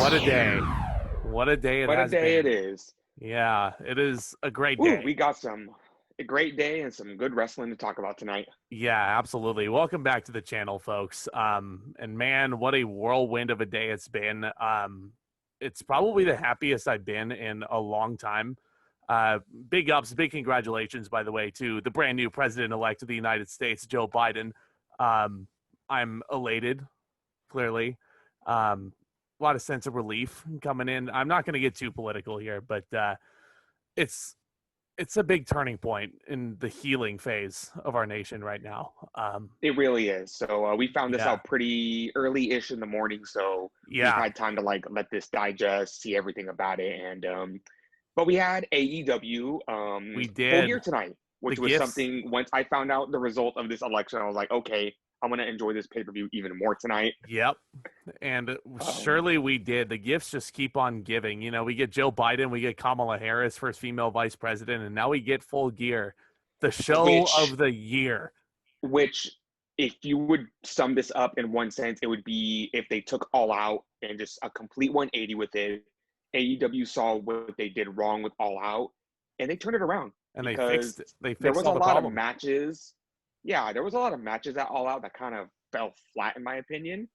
What a day. What a day it What a has day been. it is. Yeah, it is a great Woo, day. we got a great day and some good wrestling to talk about tonight. Yeah, absolutely. Welcome back to the channel, folks. And man, what a whirlwind of a day it's been. It's probably the happiest I've been in a long time. Big ups, big congratulations, by the way, to the brand new president-elect of the United States, Joe Biden. I'm elated, clearly. A lot of sense of relief coming in. I'm not going to get too political here, but it's a big turning point in the healing phase of our nation right now. It really is. So we found this Yeah. out pretty early-ish in the morning, so we've Yeah, had time to let this digest, see everything about it, and but we had AEW we Full did. Gear tonight, The which was gifts. something. Once I found out the result of this election, I was like, okay, I'm gonna enjoy this pay-per-view even more tonight. Yep. And Um, surely we did. The gifts just keep on giving. You know, we get Joe Biden, we get Kamala Harris, first female vice president, and now we get Full Gear, the show which of the year. which if you would sum this up in one sense, it would be if they took All Out and just a complete 180 with it. AEW saw what they did wrong with All Out, and they turned it around And because they there fixed was all a the lot of problems. matches. Yeah, there was a lot of matches at All Out that kind of fell flat, in my opinion.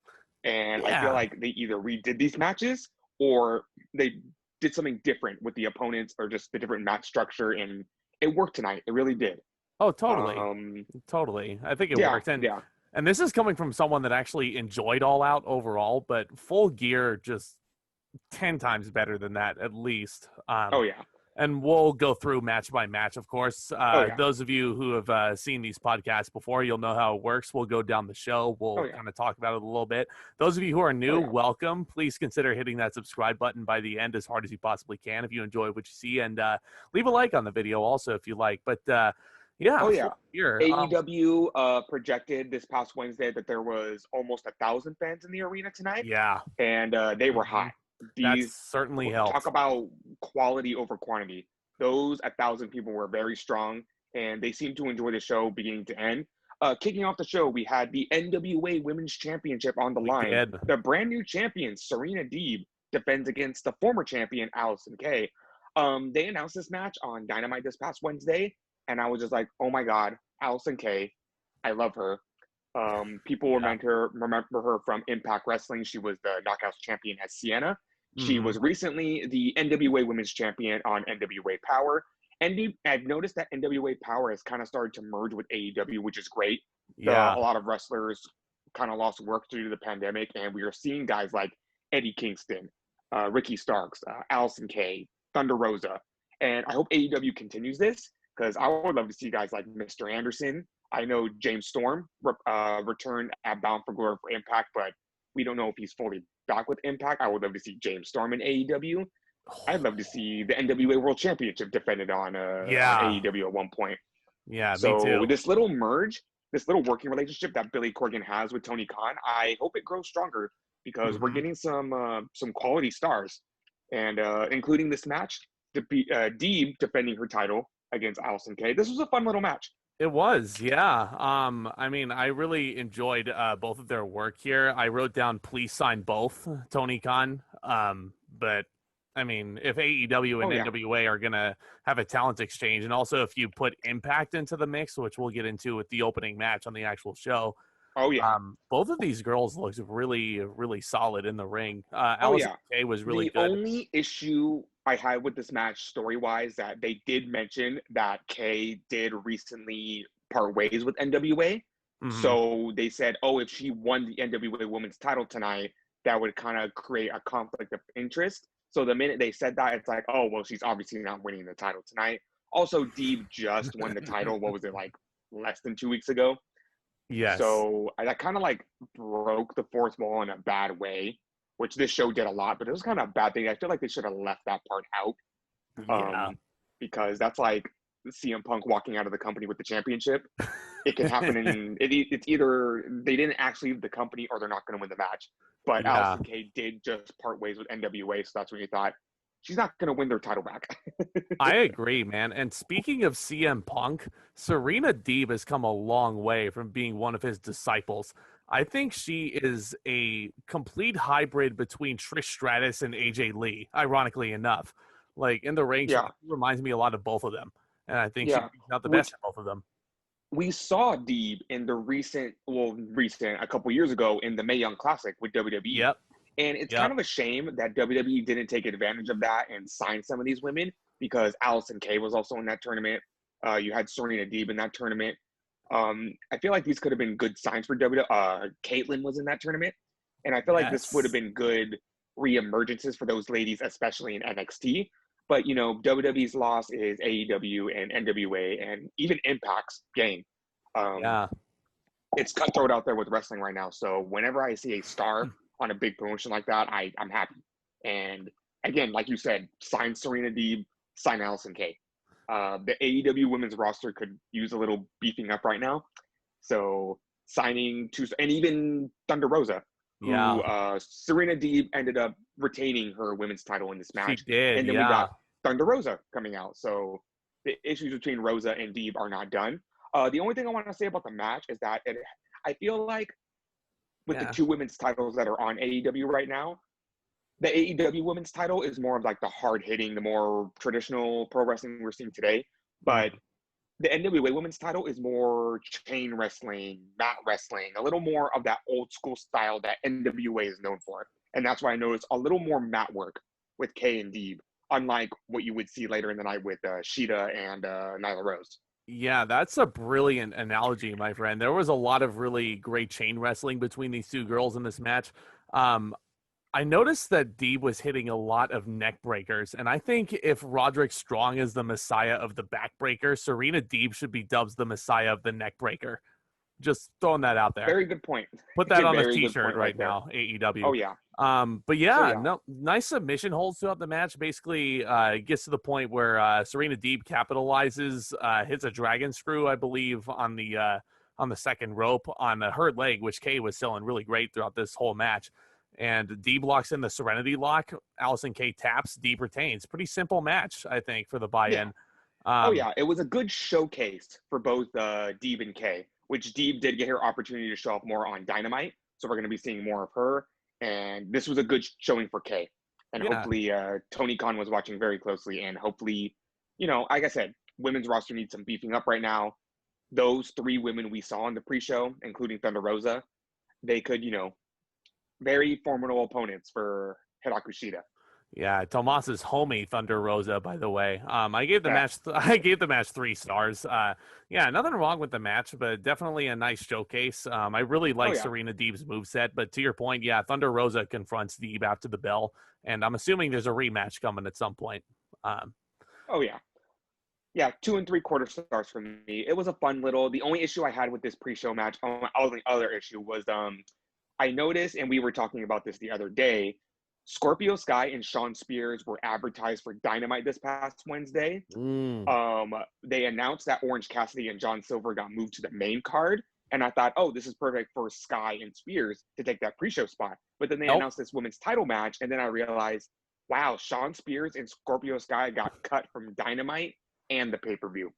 And I feel Yeah. like they either redid these matches or they did something different with the opponents or just the different match structure. And it worked tonight. It really did. Oh, totally. Um, Totally. I think it yeah, worked. And yeah. this is coming from someone that actually enjoyed All Out overall, but Full Gear just 10 times better than that at least. Oh, yeah. And we'll go through match by match, of course. Oh, yeah. Those of you who have seen these podcasts before, you'll know how it works. We'll go down the show. Oh, We'll yeah. kind of talk about it a little bit. Those of you who are Oh, new, yeah. welcome. Please consider hitting that subscribe button by the end as hard as you possibly can if you enjoy what you see. And leave a like on the video also if you like. But yeah, Oh, yeah. Full Gear. AEW projected this past Wednesday that there was almost 1,000 fans in the arena tonight, Yeah. and they were Mhm. high. That These certainly talk helped. about quality over quantity. Those 1,000 people were very strong, and they seemed to enjoy the show beginning to end. Kicking off the show, we had the NWA Women's Championship on the We line. did. The brand new champion, Serena Deeb, defends against the former champion, Allison Kay. They announced this match on Dynamite this past Wednesday, and I was just like, oh my God, Allison Kay. I love her. People Yeah. remember her from Impact Wrestling. She was the Knockouts champion as Sienna. She Hmm. was recently the NWA Women's Champion on NWA Power. And I've noticed that NWA Power has kind of started to merge with AEW, which is great. Yeah. A lot of wrestlers kind of lost work due to the pandemic, and we are seeing guys like Eddie Kingston, Ricky Starks, Allison Kay, Thunder Rosa. And I hope AEW continues this because I would love to see guys like Mr. Anderson. I know James Storm returned at Bound for Glory for Impact, but we don't know if he's fully back with Impact. I would love to see James Storm in AEW. I'd love to see the NWA World Championship defended on Yeah. AEW at one point. Yeah, me So too. this little merge, this little working relationship that Billy Corgan has with Tony Khan, I hope it grows stronger because we're Hmm. getting some quality stars, and including this match, Deeb defending her title against Allison Kay. This was a fun little match. It was, yeah. I mean, I really enjoyed both of their work here. I wrote down, please sign both Tony Khan. But I mean, if AEW and Oh yeah, NWA are gonna have a talent exchange, and also if you put Impact into the mix, which we'll get into with the opening match on the actual show, oh yeah, both of these girls looked really, really solid in the ring. oh Allison yeah. Kay was really The good. only issue I had with this match story wise that they did mention that Kay did recently part ways with NWA. Hmm. So they said, oh, if she won the NWA women's title tonight, that would kind of create a conflict of interest. So the minute they said that, it's like, oh, well, she's obviously not winning the title tonight. Also, Deeb just won the title. What was it, like less than 2 weeks ago? Yes. So that kind of like broke the fourth wall in a bad way, which this show did a lot, but it was kind of a bad thing. I feel like they should have left that part out, Yeah. because that's like CM Punk walking out of the company with the championship. It can happen it's either they didn't actually leave the company or they're not going to win the match. But Yeah. Allison Kay did just part ways with NWA, so that's when you thought she's not going to win their title back. I agree, man. And speaking of CM Punk, Serena Deeb has come a long way from being one of his disciples. I think she is a complete hybrid between Trish Stratus and AJ Lee, ironically enough. Like in the ring, she Yeah, reminds me a lot of both of them. And I think she yeah. brings out the best Which in both of them. we saw Deeb in the recent a couple years ago in the Mae Young Classic with WWE. Yep. And it's kind Yep. of a shame that WWE didn't take advantage of that and sign some of these women, because Allison Kay was also in that tournament. You had Serena Deeb in that tournament. I feel like these could have been good signs for WWE. Caitlyn was in that tournament. And I feel like this would have Yes. been good reemergences for those ladies, especially in NXT. But, you know, WWE's loss is AEW and NWA and even Impact's gain. Um, Yeah. it's cutthroat out there with wrestling right now. So whenever I see a star on a big promotion like that, I'm happy. And again, like you said, sign Serena Deeb, sign Allison Kay. The AEW women's roster could use a little beefing up right now. So signing two, and even Thunder Rosa, who Yeah. Serena Deeb ended up retaining her women's title in this She match. did. And then we Yeah. got Thunder Rosa coming out. So the issues between Rosa and Deeb are not done. The only thing I want to say about the match is that I feel like with the Yeah. two women's titles that are on AEW right now, the AEW women's title is more of like the hard hitting, the more traditional pro wrestling we're seeing today. But the NWA women's title is more chain wrestling, mat wrestling, a little more of that old school style that NWA is known for. And that's why I noticed a little more mat work with Kay and Deeb, unlike what you would see later in the night with Shida and Nyla Rose. Yeah, that's a brilliant analogy, my friend. There was a lot of really great chain wrestling between these two girls in this match. Um, I noticed that Deeb was hitting a lot of neck breakers, and I think if Roderick Strong is the messiah of the backbreaker, Serena Deeb should be dubbed the messiah of the neck breaker. Just throwing that out there. Very good point. Put that on a Very good t-shirt point right right there. now, AEW. Oh, yeah. But Oh, yeah, yeah. no, nice submission holds throughout the match. Basically, it gets to the point where Serena Deeb capitalizes, hits a dragon screw, I believe, on the second rope on her leg, which Kay was selling really great throughout this whole match. And Deeb locks in the Serenity Lock. Allison Kay taps. Deeb retains. Pretty simple match, I think, for the buy-in. Oh, yeah. It was a good showcase for both Deeb and Kay, which Deeb did get her opportunity to show off more on Dynamite. So we're going to be seeing more of her. And this was a good showing for Kay. And Yeah. hopefully Tony Khan was watching very closely. And hopefully, you know, like I said, women's roster needs some beefing up right now. Those three women we saw in the pre-show, including Thunder Rosa, they could, you know, very formidable opponents for Hikaru Shida. Yeah, Tomas's homie Thunder Rosa, by the way. I gave the Yeah. match I gave the match 3 stars. Yeah, nothing wrong with the match, but definitely a nice showcase. I really like yeah. Serena Deeb's moveset, but to your point, yeah, Thunder Rosa confronts Deeb after the bell, and I'm assuming there's a rematch coming at some point. Oh, yeah. Yeah, 2 3/4 stars for me. It was a fun little. The only issue I had with this pre-show match, the other issue was I noticed, and we were talking about this the other day, Scorpio Sky and Shawn Spears were advertised for Dynamite this past Wednesday. They announced that Orange Cassidy and John Silver got moved to the main card, and I thought, oh, this is perfect for Sky and Spears to take that pre-show spot. But then they announced this women's title match, and then I realized, wow, Shawn Spears and Scorpio Sky got cut from Dynamite and the pay-per-view.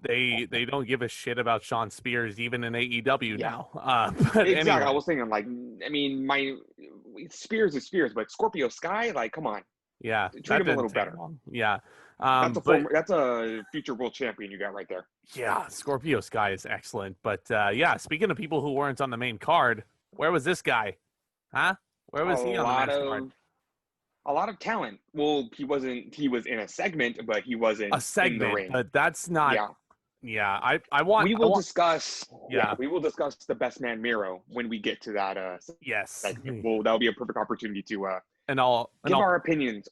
They don't give a shit about Shawn Spears even in AEW now. But exactly. anyway. I was thinking, like, I mean, my Spears is Spears, but Scorpio Sky, like, come on. Yeah, Treat him a little better. Long. Yeah. That's a future world champion you got right there. Yeah, Scorpio Sky is excellent. But yeah, speaking of people who weren't on the main card, where was this guy? Huh? Where was he on the main card? A lot of talent. Well, he wasn't. He was in a segment, but he wasn't a segment. in the ring. But that's not. Yeah. I want. We will discuss. Yeah. We will discuss the best man Miro when we get to that. Yes. Segment. Well, that'll be a perfect opportunity to and I'll give our opinions.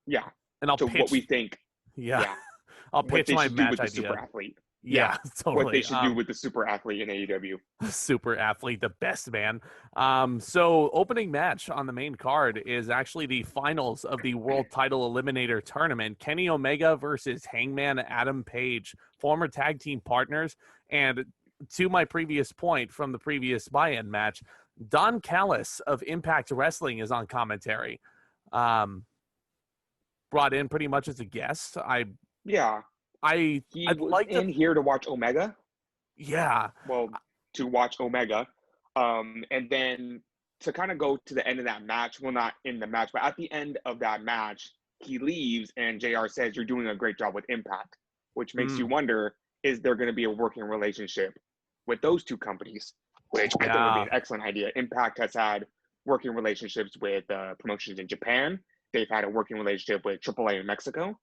Yeah. And I'll to pitch what we think. Yeah. I'll pitch my match with the idea. super athlete. Yeah, totally. What they should do with the super athlete in AEW. Super athlete, the best man. So opening match on the main card is actually the finals of the World Title Eliminator Tournament. Kenny Omega versus Hangman Adam Page, former tag team partners. And to my previous point from the previous buy-in match, Don Callis of Impact Wrestling is on commentary. Brought in pretty much as a guest. He was in here to watch Omega. Yeah. Well, to watch Omega. And then to kind of go to the end of that match, well, not in the match, but at the end of that match, he leaves and JR says, "You're doing a great job with Impact," which makes you wonder, is there going to be a working relationship with those two companies? Which I think would be an excellent idea. Impact has had working relationships with promotions in Japan. They've had a working relationship with AAA in Mexico.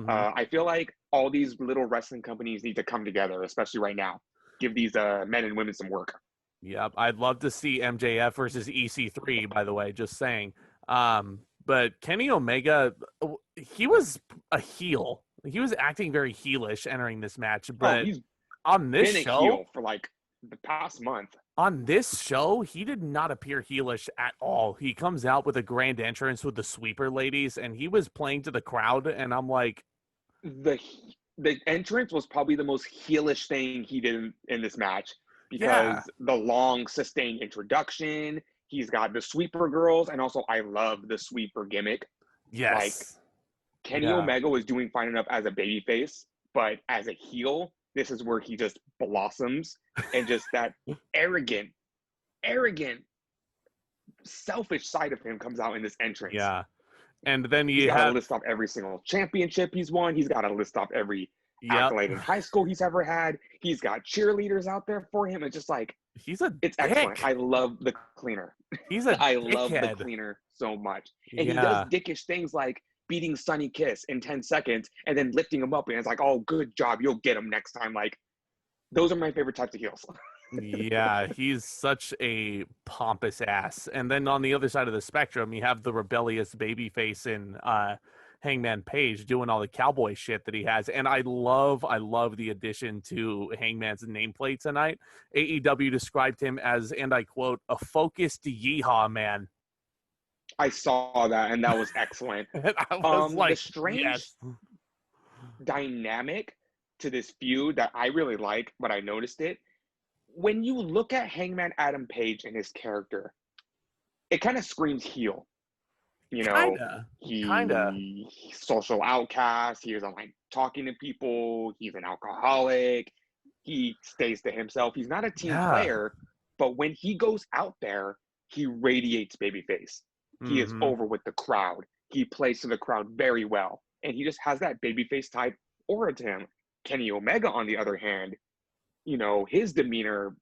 I feel like all these little wrestling companies need to come together, especially right now. Give these men and women some work. Yep, I'd love to see MJF versus EC3, by the way, just saying. But Kenny Omega, he was a heel. He was acting very heelish entering this match, but he's on this been show, a heel for like the past month. On this show, he did not appear heelish at all. He comes out with a grand entrance with the sweeper ladies, and he was playing to the crowd, and I'm like... The entrance was probably the most heelish thing he did in this match, because the long, sustained introduction, he's got the sweeper girls, and also I love the sweeper gimmick. Yes. Like, Kenny Omega was doing fine enough as a babyface, but as a heel, this is where he just blossoms, and just that arrogant, selfish side of him comes out in this entrance. Yeah. And then he's got to list off every single championship he's won. He's got to list off every accolade in high school he's ever had. He's got cheerleaders out there for him. It's just like, it's excellent. I love the cleaner. I love the cleaner so much. And he does dickish things like beating Sonny Kiss in 10 seconds and then lifting him up, and it's like, oh, good job, you'll get him next time. Like, those are my favorite types of heels. Yeah, he's such a pompous ass. And then on the other side of the spectrum, you have the rebellious babyface in Hangman Page doing all the cowboy shit that he has. And I love the addition to Hangman's nameplate tonight. AEW described him as, and I quote, "a focused yeehaw man." I saw that, and that was excellent. I was like, the strange dynamic to this feud that I really like, but I noticed it. When you look at Hangman Adam Page and his character, it kind of screams heel. You know, he's social outcast. He isn't like talking to people. He's an alcoholic. He stays to himself. He's not a team player, but when he goes out there, he radiates babyface. He is over with the crowd. He plays to the crowd very well, and he just has that babyface type aura to him. Kenny Omega, on the other hand, you know, his demeanor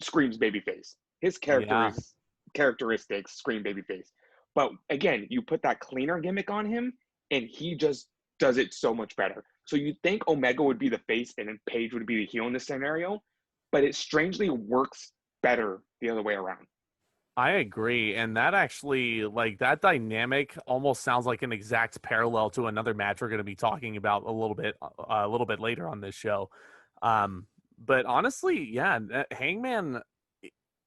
screams babyface. His characteristics scream babyface. But again, you put that cleaner gimmick on him, and he just does it so much better. So you'd think Omega would be the face and then Page would be the heel in this scenario, but it strangely works better the other way around. I agree, and that actually, like, that dynamic almost sounds like an exact parallel to another match we're going to be talking about a little bit later on this show. But honestly, Hangman,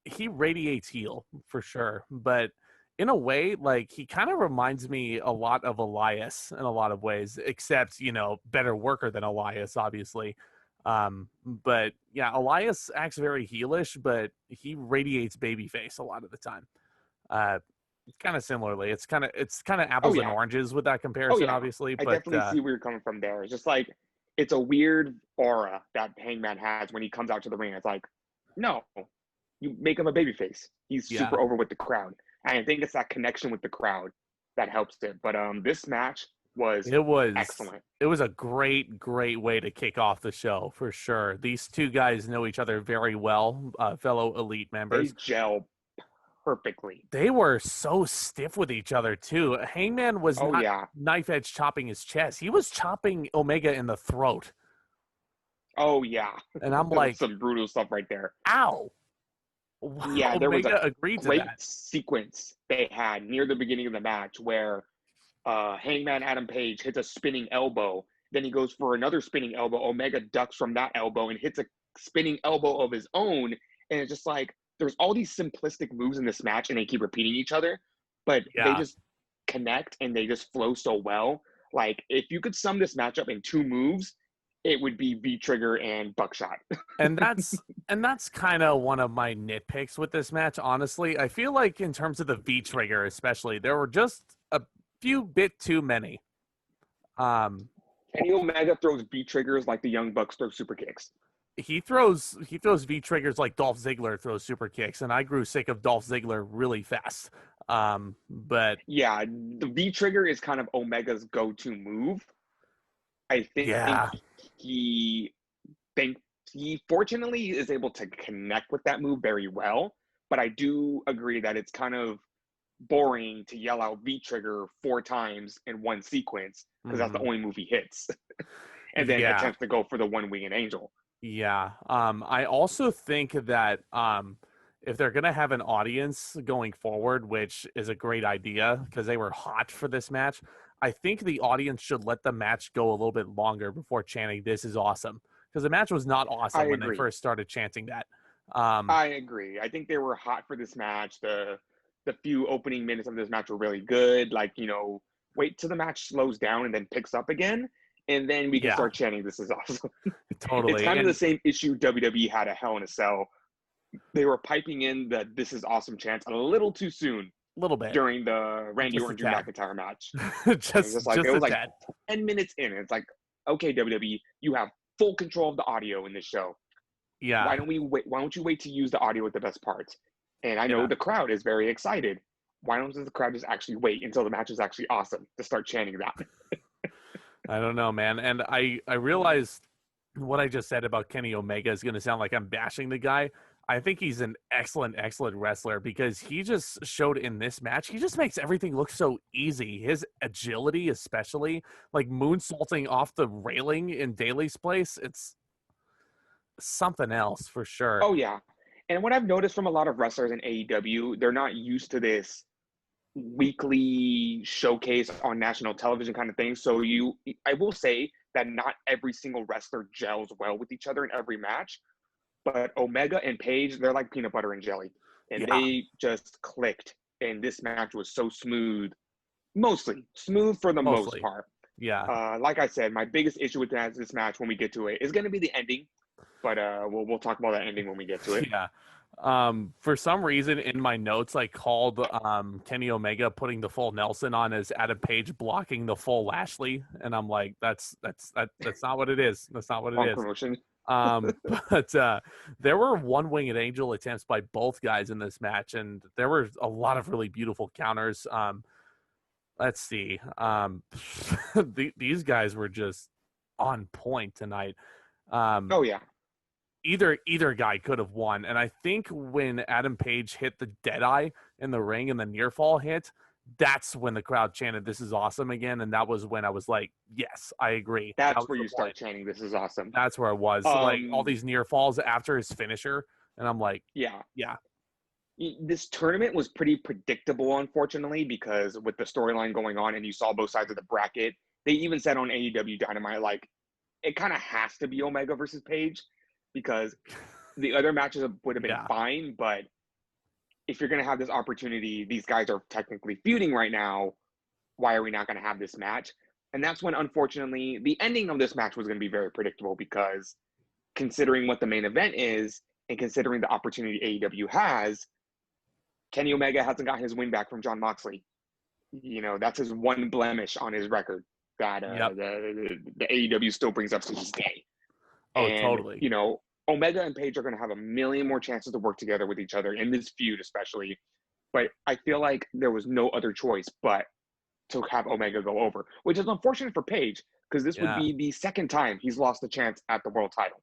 he radiates heel for sure. But in a way, like, he kind of reminds me a lot of Elias in a lot of ways, except, you know, better worker than Elias, obviously. But yeah, Elias acts very heelish, but he radiates babyface a lot of the time. Kind of similarly, it's kind of apples and oranges with that comparison, obviously. I definitely see where you're coming from there. It's just like, it's a weird aura that Hangman has when he comes out to the ring. It's like, no, you make him a babyface. He's super over with the crowd. And I think it's that connection with the crowd that helps it. But this match was excellent. It was a great way to kick off the show, for sure. These two guys know each other very well, fellow Elite members. They gel perfectly. They were so stiff with each other too. Hangman was not knife edge chopping his chest. He was chopping Omega in the throat. Oh yeah. And I'm like, some brutal stuff right there. Ow. Yeah, there was a great sequence they had near the beginning of the match where Hangman Adam Page hits a spinning elbow. Then he goes for another spinning elbow. Omega ducks from that elbow and hits a spinning elbow of his own. And it's just like, there's all these simplistic moves in this match and they keep repeating each other, but they just connect and they just flow so well. Like, if you could sum this match up in two moves, it would be V-Trigger and Buckshot. and that's kind of one of my nitpicks with this match, honestly. I feel like in terms of the V-Trigger especially, there were just a few bit too many. Kenny Omega throws V-Triggers like the Young Bucks throw super kicks. he throws V triggers like Dolph Ziggler throws super kicks, and I grew sick of Dolph Ziggler really fast. But Yeah, the V trigger is kind of Omega's go-to move. I think yeah, he think he fortunately is able to connect with that move very well. But I do agree that it's kind of boring to yell out V trigger 4 times in one sequence because that's the only move he hits, and then yeah, attempts to go for the one-winged angel. yeah. I also think that if they're gonna have an audience going forward, which is a great idea because they were hot for this match, I think the audience should let the match go a little bit longer before chanting "This is awesome," because the match was not I awesome when they agree. first started chanting that. Um, I agree. I think they were hot for this match. The few opening minutes of this match were really good. Like, wait till the match slows down and then picks up again, and then we can yeah, start chanting "This is awesome." It's totally, kind of the and same issue WWE had at Hell in a Cell. They were piping in the "This is awesome" chants a little too soon a little bit, during the Randy just a Orton Drew tad, McIntyre match. And it's it just a was like tad. 10 minutes in, and it's like, okay, WWE, you have full control of the audio in this show. Yeah, Why don't you wait to use the audio with the best parts? And I know yeah. the crowd is very excited. Why don't the crowd just actually wait until the match is actually awesome to start chanting that? I don't know, man. And I realized what I just said about Kenny Omega is going to sound like I'm bashing the guy. I think he's an excellent, excellent wrestler because he just showed in this match. He just makes everything look so easy. His agility, especially like moonsaulting off the railing in Daly's place, it's something else for sure. Oh yeah. And what I've noticed from a lot of wrestlers in AEW, they're not used to this weekly showcase on national television kind of thing. So I will say that not every single wrestler gels well with each other in every match, but Omega and Paige, they're like peanut butter and jelly, and Yeah, they just clicked. And this match was so smooth, mostly smooth for the most mostly. part. Yeah. Like I said, my biggest issue with this match when we get to it is going to be the ending, but we'll talk about that ending when we get to it. Yeah. For some reason in my notes, I called Kenny Omega putting the full Nelson on as Adam Page blocking the full Lashley, and I'm like, that's not what it is. That's not what it Wrong is. promotion. But there were one-winged angel attempts by both guys in this match, and there were a lot of really beautiful counters. Let's see. These guys were just on point tonight. Oh yeah, Either guy could have won. And I think when Adam Page hit the Deadeye in the ring and the near fall hit, that's when the crowd chanted, "This is awesome" again. And that was when I was like, yes, I agree. That that's was where the you start point. chanting "This is awesome." That's where I was. So, like all these near falls after his finisher. And I'm like, Yeah, yeah, this tournament was pretty predictable, unfortunately, because with the storyline going on, and you saw both sides of the bracket. They even said on AEW Dynamite, like, it kind of has to be Omega versus Page because the other matches would have been yeah. fine, but if you're going to have this opportunity, these guys are technically feuding right now. Why are we not going to have this match? And that's when, unfortunately, the ending of this match was going to be very predictable because considering what the main event is and considering the opportunity AEW has, Kenny Omega hasn't got his win back from Jon Moxley. That's his one blemish on his record that Yep. the AEW still brings up to this day. Oh, And, totally. Omega and Page are going to have a million more chances to work together with each other in this feud, especially. But I feel like there was no other choice but to have Omega go over, which is unfortunate for Page because this would Yeah. be the second time he's lost a chance at the world title.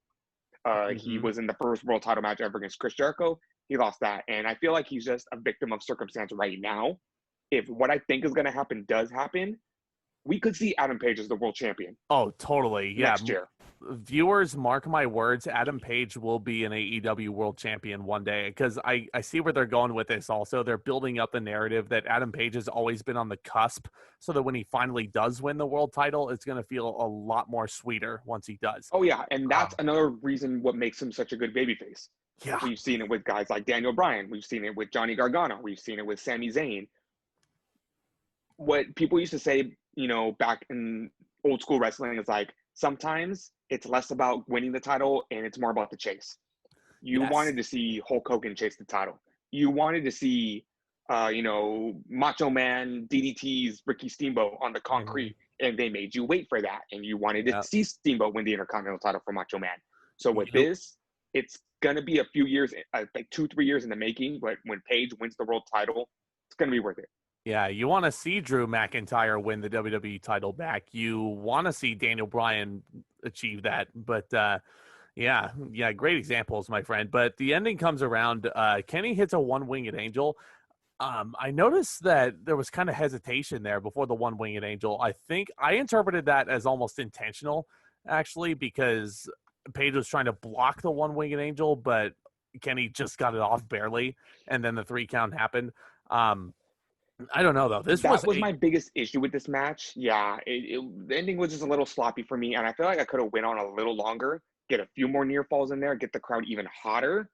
He Mm-hmm. was in the first world title match ever against Chris Jericho. He lost that. And I feel like he's just a victim of circumstance right now. If what I think is going to happen does happen, we could see Adam Page as the world champion Oh, totally. Yeah. next year. Viewers, mark my words, Adam Page will be an AEW world champion one day because I see where they're going with this also. They're building up the narrative that Adam Page has always been on the cusp so that when he finally does win the world title, it's going to feel a lot more sweeter once he does. Oh, yeah. And that's Um, another reason what makes him such a good babyface. yeah. We've seen it with guys like Daniel Bryan. We've seen it with Johnny Gargano. We've seen it with Sami Zayn. What people used to say, back in old school wrestling is like, sometimes it's less about winning the title and it's more about the chase. You Yes. wanted to see Hulk Hogan chase the title. You wanted to see, Macho Man DDT's Ricky Steamboat on the Mm-hmm. concrete, and they made you wait for that. And you wanted to Yeah. see Steamboat win the Intercontinental title for Macho Man. So with this, it's going to be a few years, like 2-3 years in the making, but when Paige wins the world title, it's going to be worth it. Yeah, you want to see Drew McIntyre win the WWE title back. You want to see Daniel Bryan achieve that. But yeah, great examples, my friend. But the ending comes around. Kenny hits a one-winged angel. I noticed that there was kind of hesitation there before the one-winged angel. I think I interpreted that as almost intentional, actually, because Paige was trying to block the one-winged angel, but Kenny just got it off barely, and then the 3 count happened. I don't know, though. That was my biggest issue with this match. Yeah, the ending was just a little sloppy for me, and I feel like I could have went on a little longer, get a few more near falls in there, get the crowd even hotter,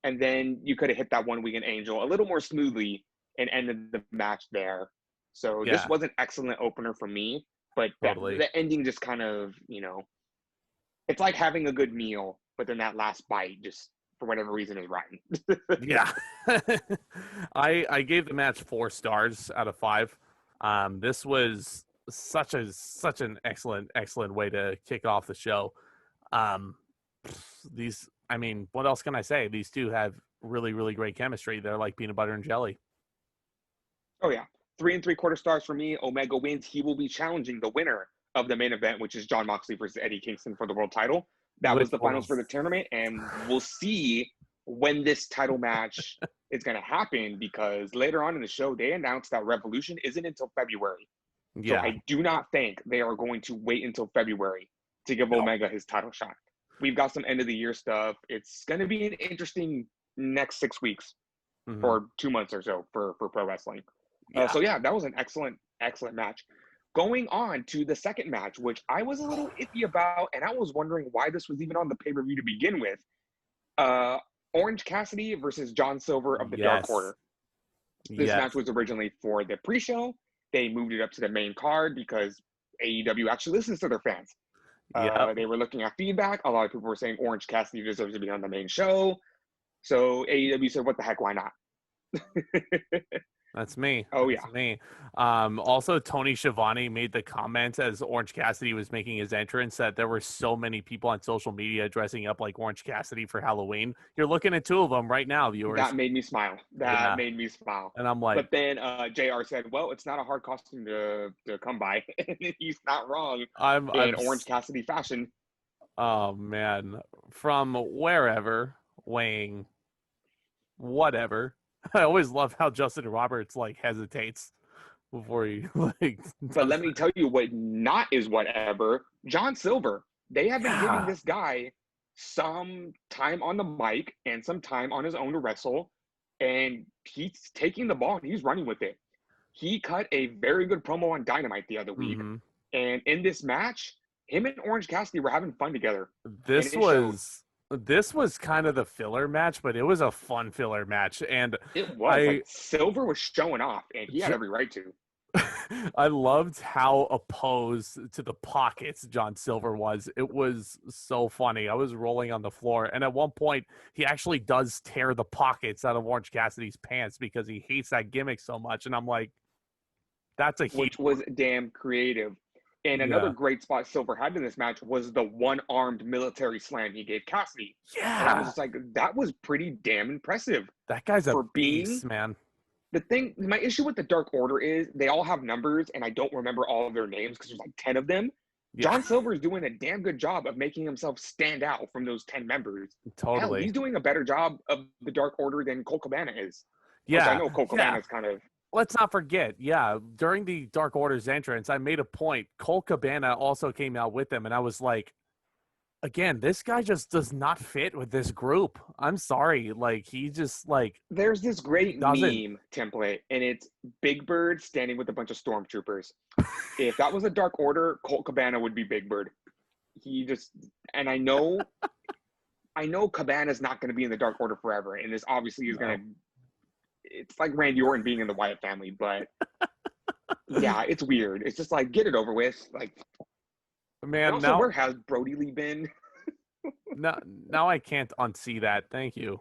and then you could have hit that one-winged angel a little more smoothly and ended the match there. So this was an excellent opener for me, but the ending just kind of, it's like having a good meal, but then that last bite just, for whatever reason, is rotten. Yeah. I gave the match 4 stars out of 5. This was such an excellent way to kick off the show. What else can I say? These two have really, really great chemistry. They're like peanut butter and jelly. Oh, yeah. 3 3/4 stars for me. Omega wins. He will be challenging the winner of the main event, which is Jon Moxley versus Eddie Kingston for the world title. That was the finals for the tournament, and we'll see when this title match is going to happen, because later on in the show, they announced that Revolution isn't until February. Yeah. So I do not think they are going to wait until February to give Omega his title shot. We've got some end-of-the-year stuff. It's going to be an interesting next 6 weeks or 2 months or so for pro wrestling. So, that was an excellent match. Going on to the second match, which I was a little iffy about, and I was wondering why this was even on the pay-per-view to begin with. Orange Cassidy versus John Silver of the Dark Order. This match was originally for the pre-show. They moved it up to the main card because AEW actually listens to their fans. They were looking at feedback. A lot of people were saying Orange Cassidy deserves to be on the main show. So AEW said, what the heck, why not? That's me. Oh, That's me. Also, Tony Schiavone made the comment as Orange Cassidy was making his entrance that there were so many people on social media dressing up like Orange Cassidy for Halloween. You're looking at 2 of them right now, viewers. That made me smile. Made me smile. And I'm like... But then JR said, well, it's not a hard costume to come by. He's not wrong in Orange Cassidy fashion. Oh, man. From wherever, weighing whatever... I always love how Justin Roberts hesitates before he But let me tell you what not is whatever. John Silver. They have been giving this guy some time on the mic and some time on his own to wrestle, and he's taking the ball and he's running with it. He cut a very good promo on Dynamite the other week, and in this match, him and Orange Cassidy were having fun together. This was kind of the filler match, but it was a fun filler match. And it was. Silver was showing off, and he had every right to. I loved how opposed to the pockets John Silver was. It was so funny. I was rolling on the floor. And at one point, he actually does tear the pockets out of Orange Cassidy's pants because he hates that gimmick so much. And I'm like, that's a huge... Which was damn creative. And another great spot Silver had in this match was the one-armed military slam he gave Cassidy. Yeah. And I was just like, that was pretty damn impressive. That guy's a beast, man. My issue with the Dark Order is they all have numbers, and I don't remember all of their names because there's 10 of them. Yeah. John Silver is doing a damn good job of making himself stand out from those 10 members. Totally. Hell, he's doing a better job of the Dark Order than Colt Cabana is. Yeah. Which I know Colt Cabana is kind of... Let's not forget, during the Dark Order's entrance, I made a point. Colt Cabana also came out with them, and I was like, again, this guy just does not fit with this group. I'm sorry. He just, There's this great meme template, and it's Big Bird standing with a bunch of stormtroopers. If that was a Dark Order, Colt Cabana would be Big Bird. And I know Cabana's not going to be in the Dark Order forever, and this obviously is going to... It's like Randy Orton being in the Wyatt family, but it's weird. It's just get it over with. Man, also, where has Brody Lee been? now I can't unsee that. Thank you.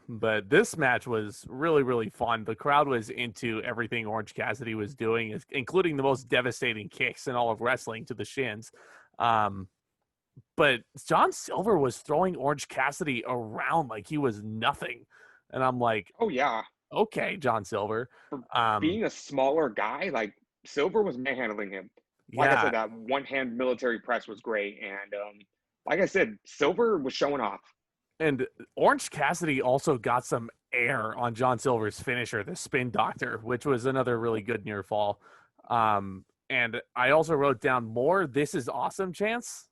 But this match was really, really fun. The crowd was into everything Orange Cassidy was doing, including the most devastating kicks in all of wrestling to the shins. But but John Silver was throwing Orange Cassidy around like he was nothing. And I'm like, Oh yeah, okay, John Silver. for Um, being a smaller guy, like Silver was manhandling him. Like I yeah. said, that one hand military press was great, and like I said, Silver was showing off. And Orange Cassidy also got some air on John Silver's finisher, the Spin Doctor, which was another really good near fall. And I also wrote down more "This is awesome" chants.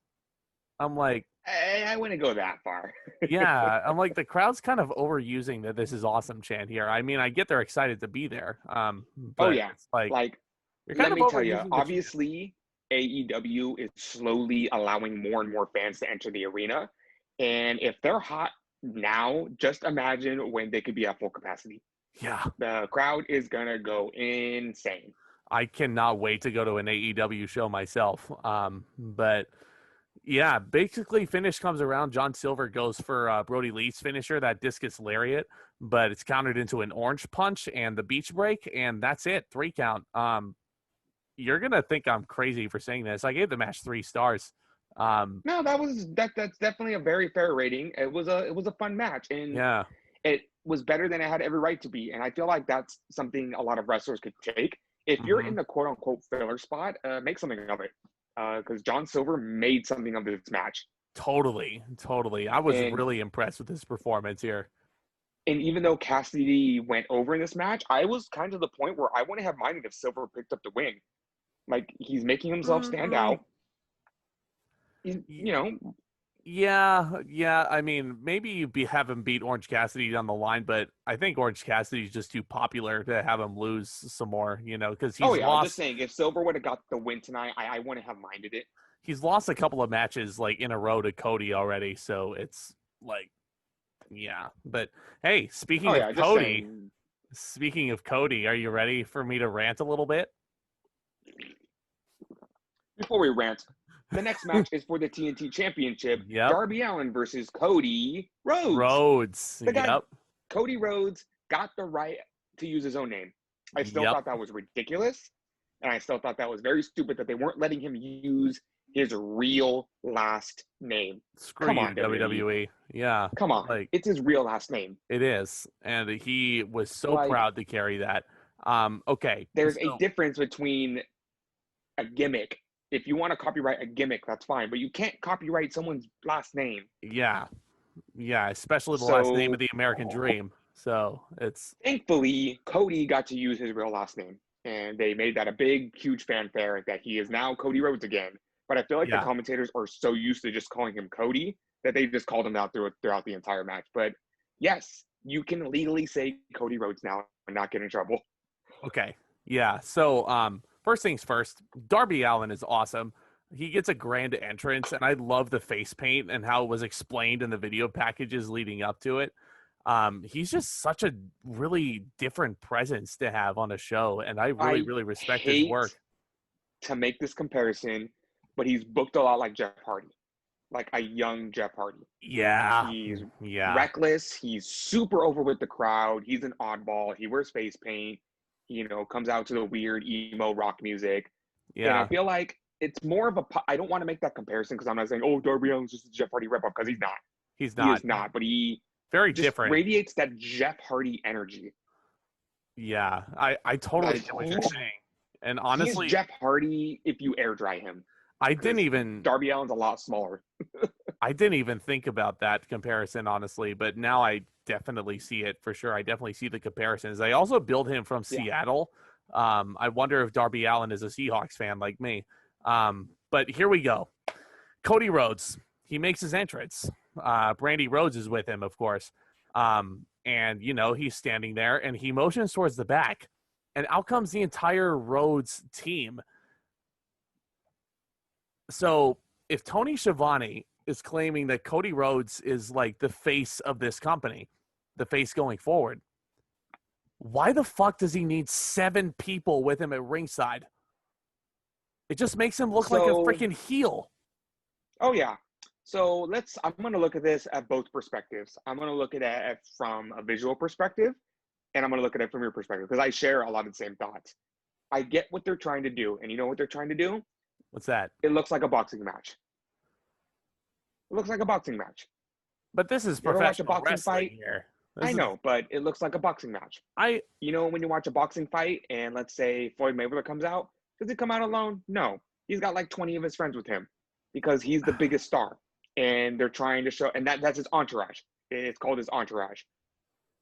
I'm like, I wouldn't go that far. yeah, I'm like the crowd's kind of overusing the "This is awesome" chant here. I mean, I get they're excited to be there, Oh but yeah, it's like like you're kind let of me tell you, overusing the chant. obviously AEW is slowly allowing more and more fans to enter the arena, and if they're hot now, just imagine when they could be at full capacity. Yeah, The crowd is gonna go insane. I cannot wait to go to an AEW show myself. But yeah, basically finish comes around. John Silver goes for Brody Lee's finisher, that discus lariat, but it's countered into an orange punch and the beach break, and that's it. 3 count. You're gonna think I'm crazy for saying this. I gave the match 3 stars. No, that's definitely a very fair rating. It was a fun match, and Yeah. it was better than it had every right to be. And I feel like that's something a lot of wrestlers could take. If you're Hmm. in the quote unquote filler spot, make something of it. Because John Silver made something of this match. Totally, totally. I was And really impressed with his performance here. and even though Cassidy went over in this match, I was kind of the point where I wouldn't have minded if Silver picked up the win. Like he's making himself stand Mm, out. He's, y- yeah, yeah. I mean, maybe have him beat Orange Cassidy down the line, but I think Orange Cassidy's just too popular to have him lose some more. Because oh he's yeah, I'm just lost. saying if Silver would have got the win tonight, I wouldn't have minded it. He's lost a couple of matches like in a row to Cody already, so it's like, yeah. But hey, Oh yeah, just saying. speaking of Cody, are you ready for me to rant a little bit? Before we rant, the next match is for the TNT Championship. Yep. Darby Allen versus Cody Rhodes. Rhodes. The guy, Yep. Cody Rhodes, got the right to use his own name. I still Yep. thought that was ridiculous. And I still thought that was very stupid that they weren't letting him use his real last name. Screw Come you, on, WWE. WWE. Yeah. Come on. Like It's his real last name. it is. And he was so Like, proud to carry that. Okay. there's a So difference between a gimmick. If you want to copyright a gimmick, that's fine, but you can't copyright someone's last name. yeah. Yeah, especially the last name of So the American Dream. So it's thankfully, Cody got to use his real last name, and they made that a big, huge fanfare that he is now Cody Rhodes again. But I feel like the yeah. commentators are so used to just calling him Cody that they just called him out throughout the entire match. But yes, you can legally say Cody Rhodes now and not get in trouble. Okay. Yeah. So first things first, Darby Allen is awesome. He gets a grand entrance, and I love the face paint and how it was explained in the video packages leading up to it. He's just such a really different presence to have on a show, and I really, I really respect his hate work. to make this comparison, but he's booked a lot like Jeff Hardy, like a young Jeff Hardy. Yeah. He's Yeah. reckless. He's super over with the crowd. He's an oddball. He wears face paint. Comes out to the weird emo rock music. And I Yeah. feel like it's more of a. I don't want to make that comparison because I'm not saying, oh, Darby Allin's just a Jeff Hardy ripoff because he's not. He's He not is not. But he very just different. radiates that Jeff Hardy energy. Yeah. I totally Like get what you're saying. And he's honestly, Jeff Hardy if you air dry him. I didn't Because even Darby Allin's a lot smaller. I didn't even think about that comparison, honestly, but now I definitely see it for sure. I definitely see the comparisons. I also build him from Yeah. Seattle. I wonder if Darby Allen is a Seahawks fan like me. But here we go. Cody Rhodes, he makes his entrance. Brandy Rhodes is with him, of course. And, he's standing there and he motions towards the back. And out comes the entire Rhodes team. So if Tony Schiavone is claiming that Cody Rhodes is like the face of this company, the face going forward, why the fuck does he need 7 people with him at ringside? It just makes him look like a So, freaking heel. oh yeah. So I'm going to look at this at both perspectives. I'm going to look at it from a visual perspective, and I'm going to look at it from your perspective because I share a lot of the same thoughts. I get what they're trying to do, and you know what they're trying to do? What's that? It looks like a boxing match. It looks like a boxing match. But this is You ever watch a professional boxing wrestling fight? here. I know, but it looks like a boxing match. I You know, when you watch a boxing fight and let's say Floyd Mayweather comes out, does he come out alone? No. He's got like 20 of his friends with him because he's the biggest star. And they're trying to show, and that's his entourage. It's called his entourage.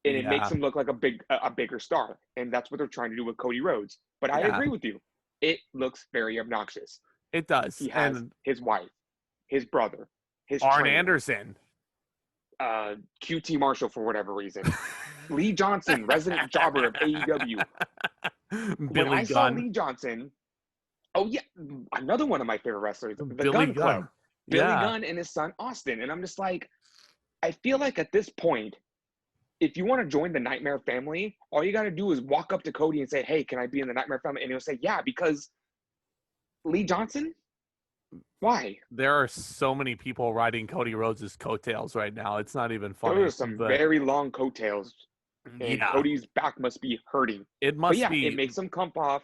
And it makes yeah, him look like a bigger star. And that's what they're trying to do with Cody Rhodes. But I yeah, agree with you. It looks very obnoxious. it does. He has And his wife, his brother, his Arn trainer, Anderson. QT Marshall for whatever reason. Lee Johnson, resident jobber of AEW. When Billy I saw Gunn. Lee Johnson, oh yeah, another one of my favorite wrestlers, the Billy Gunn Club, Gunn. Billy Yeah. Gunn and his son Austin. And I'm just like, I feel like at this point, if you want to join the Nightmare family, all you got to do is walk up to Cody and say, "Hey, can I be in the Nightmare family?" And he'll say, "Yeah," because Lee Johnson. Why? There are so many people riding Cody Rhodes' coattails right now. It's not even funny. There are some but very long coattails, and yeah, Cody's back must be hurting. it But must yeah, be. it makes him come off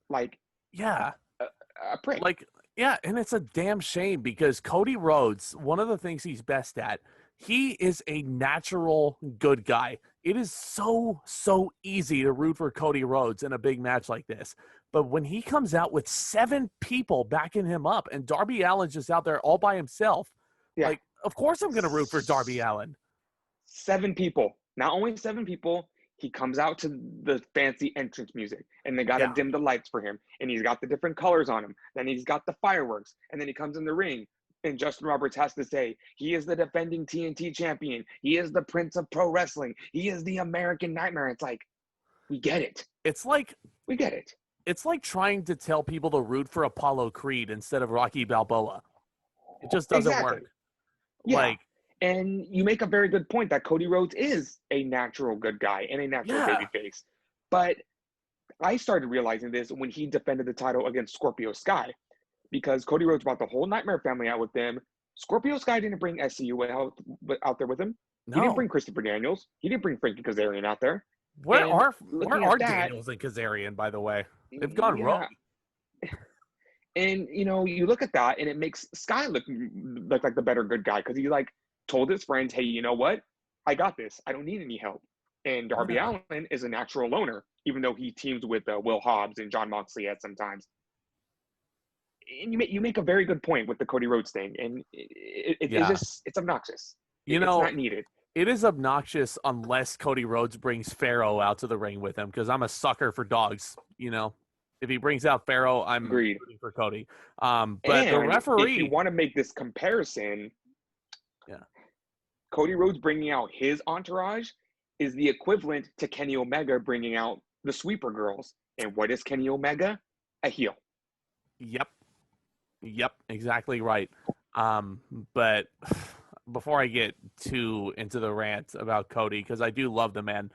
like Yeah, a prick. like yeah, and it's a damn shame because Cody Rhodes, one of the things he's best at, he is a natural good guy. It is so easy to root for Cody Rhodes in a big match like this. But when he comes out with 7 people backing him up and Darby Allin's just out there all by himself, Yeah. like, of course I'm going to root for Darby Allen. 7 people. Not only 7 people, he comes out to the fancy entrance music and they got to Yeah. dim the lights for him. And he's got the different colors on him. Then he's got the fireworks. And then he comes in the ring. And Justin Roberts has to say, he is the defending TNT champion. He is the Prince of Pro Wrestling. He is the American Nightmare. It's like, we get it. It's like We get it. it's like trying to tell people to root for Apollo Creed instead of Rocky Balboa. It just doesn't Exactly. work. Yeah. Like, and you make a very good point that Cody Rhodes is a natural good guy and a natural Yeah. babyface. But I started realizing this when he defended the title against Scorpio Sky, because Cody Rhodes brought the whole Nightmare family out with them. Scorpio Sky didn't bring SCU out there with him. He didn't no. bring Christopher Daniels. He didn't bring Frankie Kazarian out there. Where And are looking at that- Daniels and Kazarian, by the way? They've gone rogue. And you know, you look at that, and it makes Sky look like the better good guy because he like told his friends, "Hey, you know what? I got this. I don't need any help." And Darby Yeah. Allin is a natural loner, even though he teams with Will Hobbs and John Moxley at sometimes. And you make a very good point with the Cody Rhodes thing, and Yeah. it's obnoxious. You It's know, not needed. it is obnoxious unless Cody Rhodes brings Pharaoh out to the ring with him, because I'm a sucker for dogs. You know, if he brings out Pharaoh, I'm Agreed. rooting for Cody. But And the referee, if you want to make this comparison, yeah, Cody Rhodes bringing out his entourage is the equivalent to Kenny Omega bringing out the Sweeper Girls. And what is Kenny Omega? A heel. Yep, exactly right. But before I get too into the rant about Cody, because I do love the man,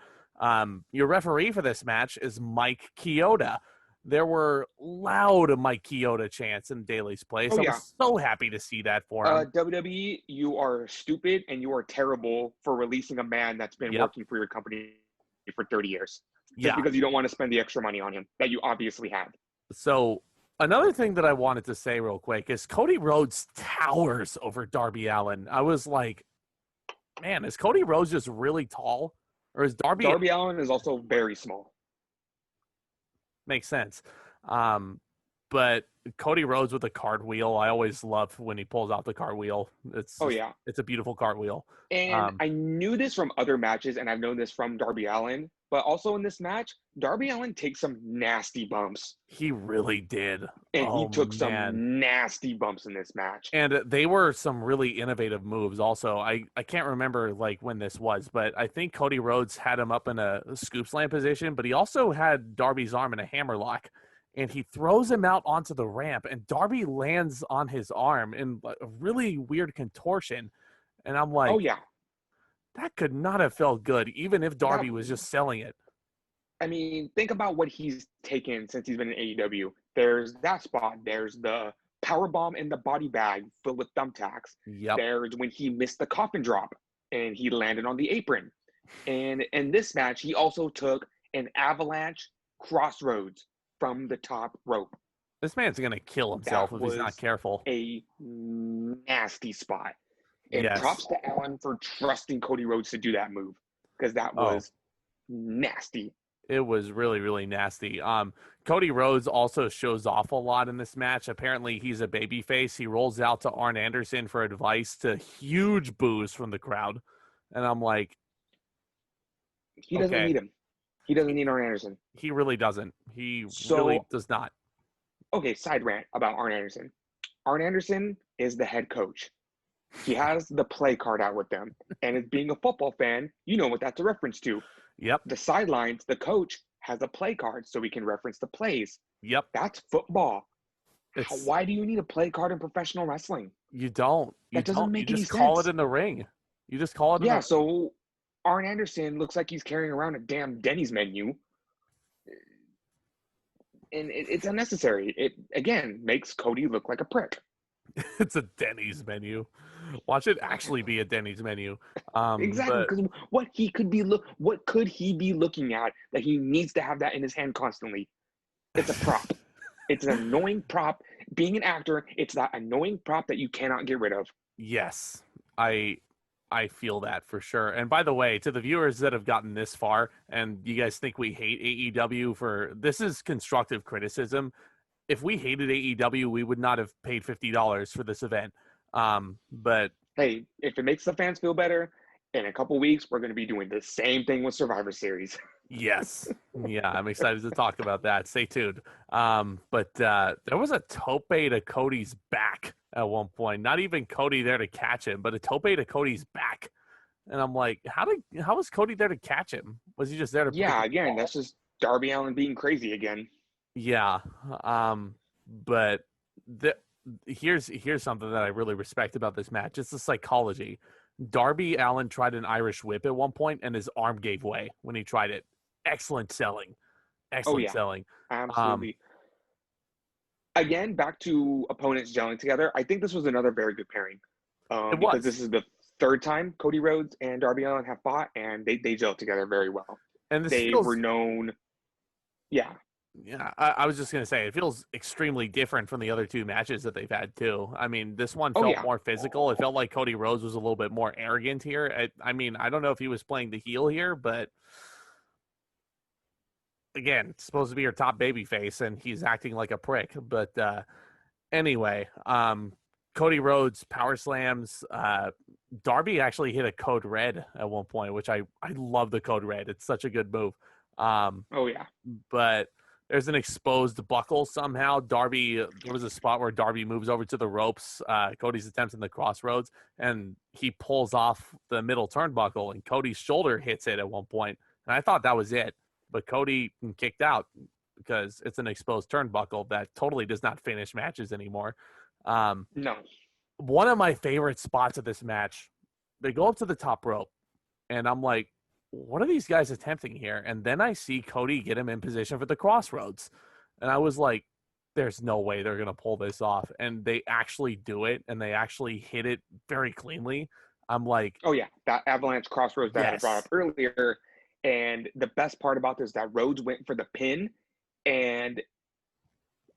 your referee for this match is Mike Chioda. There were loud Mike Chioda chants in Daly's place. Oh, I yeah. was so happy to see that for him. WWE, you are stupid and you are terrible for releasing a man that's been Yep. working for your company for 30 years. Just Yeah. because you don't want to spend the extra money on him that you obviously have. So another thing that I wanted to say real quick is Cody Rhodes towers over Darby Allen. I was like, man, is Cody Rhodes just really tall? Or is Darby Allen is also very small. makes sense? But Cody Rhodes with a cartwheel, I always love when he pulls out the cartwheel. It's a beautiful cartwheel. And I knew this from other matches, and I've known this from Darby Allen. But also in this match, Darby Allen takes some nasty bumps. He really did. And he took some nasty bumps in this match. And they were some really innovative moves also. I can't remember like when this was, but I think Cody Rhodes had him up in a scoop slam position, but he also had Darby's arm in a hammerlock. And he throws him out onto the ramp, and Darby lands on his arm in a really weird contortion. And I'm like, oh, yeah. That could not have felt good, even if Darby was just selling it. I mean, think about what he's taken since he's been in AEW. There's that spot. There's the powerbomb in the body bag filled with thumbtacks. Yep. There's when he missed the coffin drop, and he landed on the apron. And in this match, he also took an avalanche crossroads from the top rope. This man's going to kill himself if he's not careful. A nasty spot. And Yes. props to Allin for trusting Cody Rhodes to do that move, because that was nasty. It was really, really nasty. Cody Rhodes also shows off a lot in this match. Apparently, he's a babyface. He rolls out to Arn Anderson for advice, to huge boos from the crowd. And I'm like, He doesn't okay. need him. He doesn't need Arn Anderson. He really doesn't. He really does not. Okay, side rant about Arn Anderson. Arn Anderson is the head coach. He has the play card out with them. And as being a football fan, you know what that's a reference to. Yep. The sidelines, the coach has a play card so we can reference the plays. Yep. That's football. Why do you need a play card in professional wrestling? You don't. That doesn't make any sense. You just call it in the ring. You just call it in the ring. So Arn Anderson looks like he's carrying around a damn Denny's menu. And it's unnecessary. It, again, makes Cody look like a prick. It's a Denny's menu. Watch it actually be a Denny's menu. Exactly, because what could he be looking at that he needs to have that in his hand constantly? It's a prop. It's an annoying prop. Being an actor, it's that annoying prop that you cannot get rid of. Yes, I feel that for sure. And by the way, to the viewers that have gotten this far, and you guys think we hate AEW this is constructive criticism. If we hated AEW, we would not have paid $50 for this event. But hey, if it makes the fans feel better, in a couple weeks, we're going to be doing the same thing with Survivor Series. Yes. Yeah, I'm excited to talk about that. Stay tuned. But there was a tope to Cody's back at one point. Not even Cody there to catch him, but a tope to Cody's back. And I'm like, how was Cody there to catch him? Was he just there to? Yeah, again, that's just Darby Allen being crazy again. Yeah. But here's something that I really respect about this match. It's the psychology. Darby Allen tried an Irish whip at one point, and his arm gave way when he tried it. Excellent selling. Selling. Absolutely. Again, back to opponents gelling together. I think this was another very good pairing. Because this is the third time Cody Rhodes and Darby Allin have fought, and they gelled together very well. And they were known. Yeah. Yeah, I was just going to say, it feels extremely different from the other two matches that they've had, too. I mean, this one felt more physical. It felt like Cody Rhodes was a little bit more arrogant here. I mean, I don't know if he was playing the heel here, but again, it's supposed to be your top babyface, and he's acting like a prick. But anyway, Cody Rhodes power slams. Darby actually hit a code red at one point, which I love the code red. It's such a good move. But there's an exposed buckle somehow. There was a spot where Darby moves over to the ropes. Cody's attempting the crossroads, and he pulls off the middle turnbuckle, and Cody's shoulder hits it at one point. And I thought that was it, but Cody kicked out because it's an exposed turnbuckle that totally does not finish matches anymore. No. One of my favorite spots of this match, they go up to the top rope, and I'm like, what are these guys attempting here? And then I see Cody get him in position for the crossroads. And I was like, there's no way they're going to pull this off. And they actually do it, and they actually hit it very cleanly. I'm like, oh, yeah, that avalanche crossroads that I brought up earlier. And the best part about this is that Rhodes went for the pin, and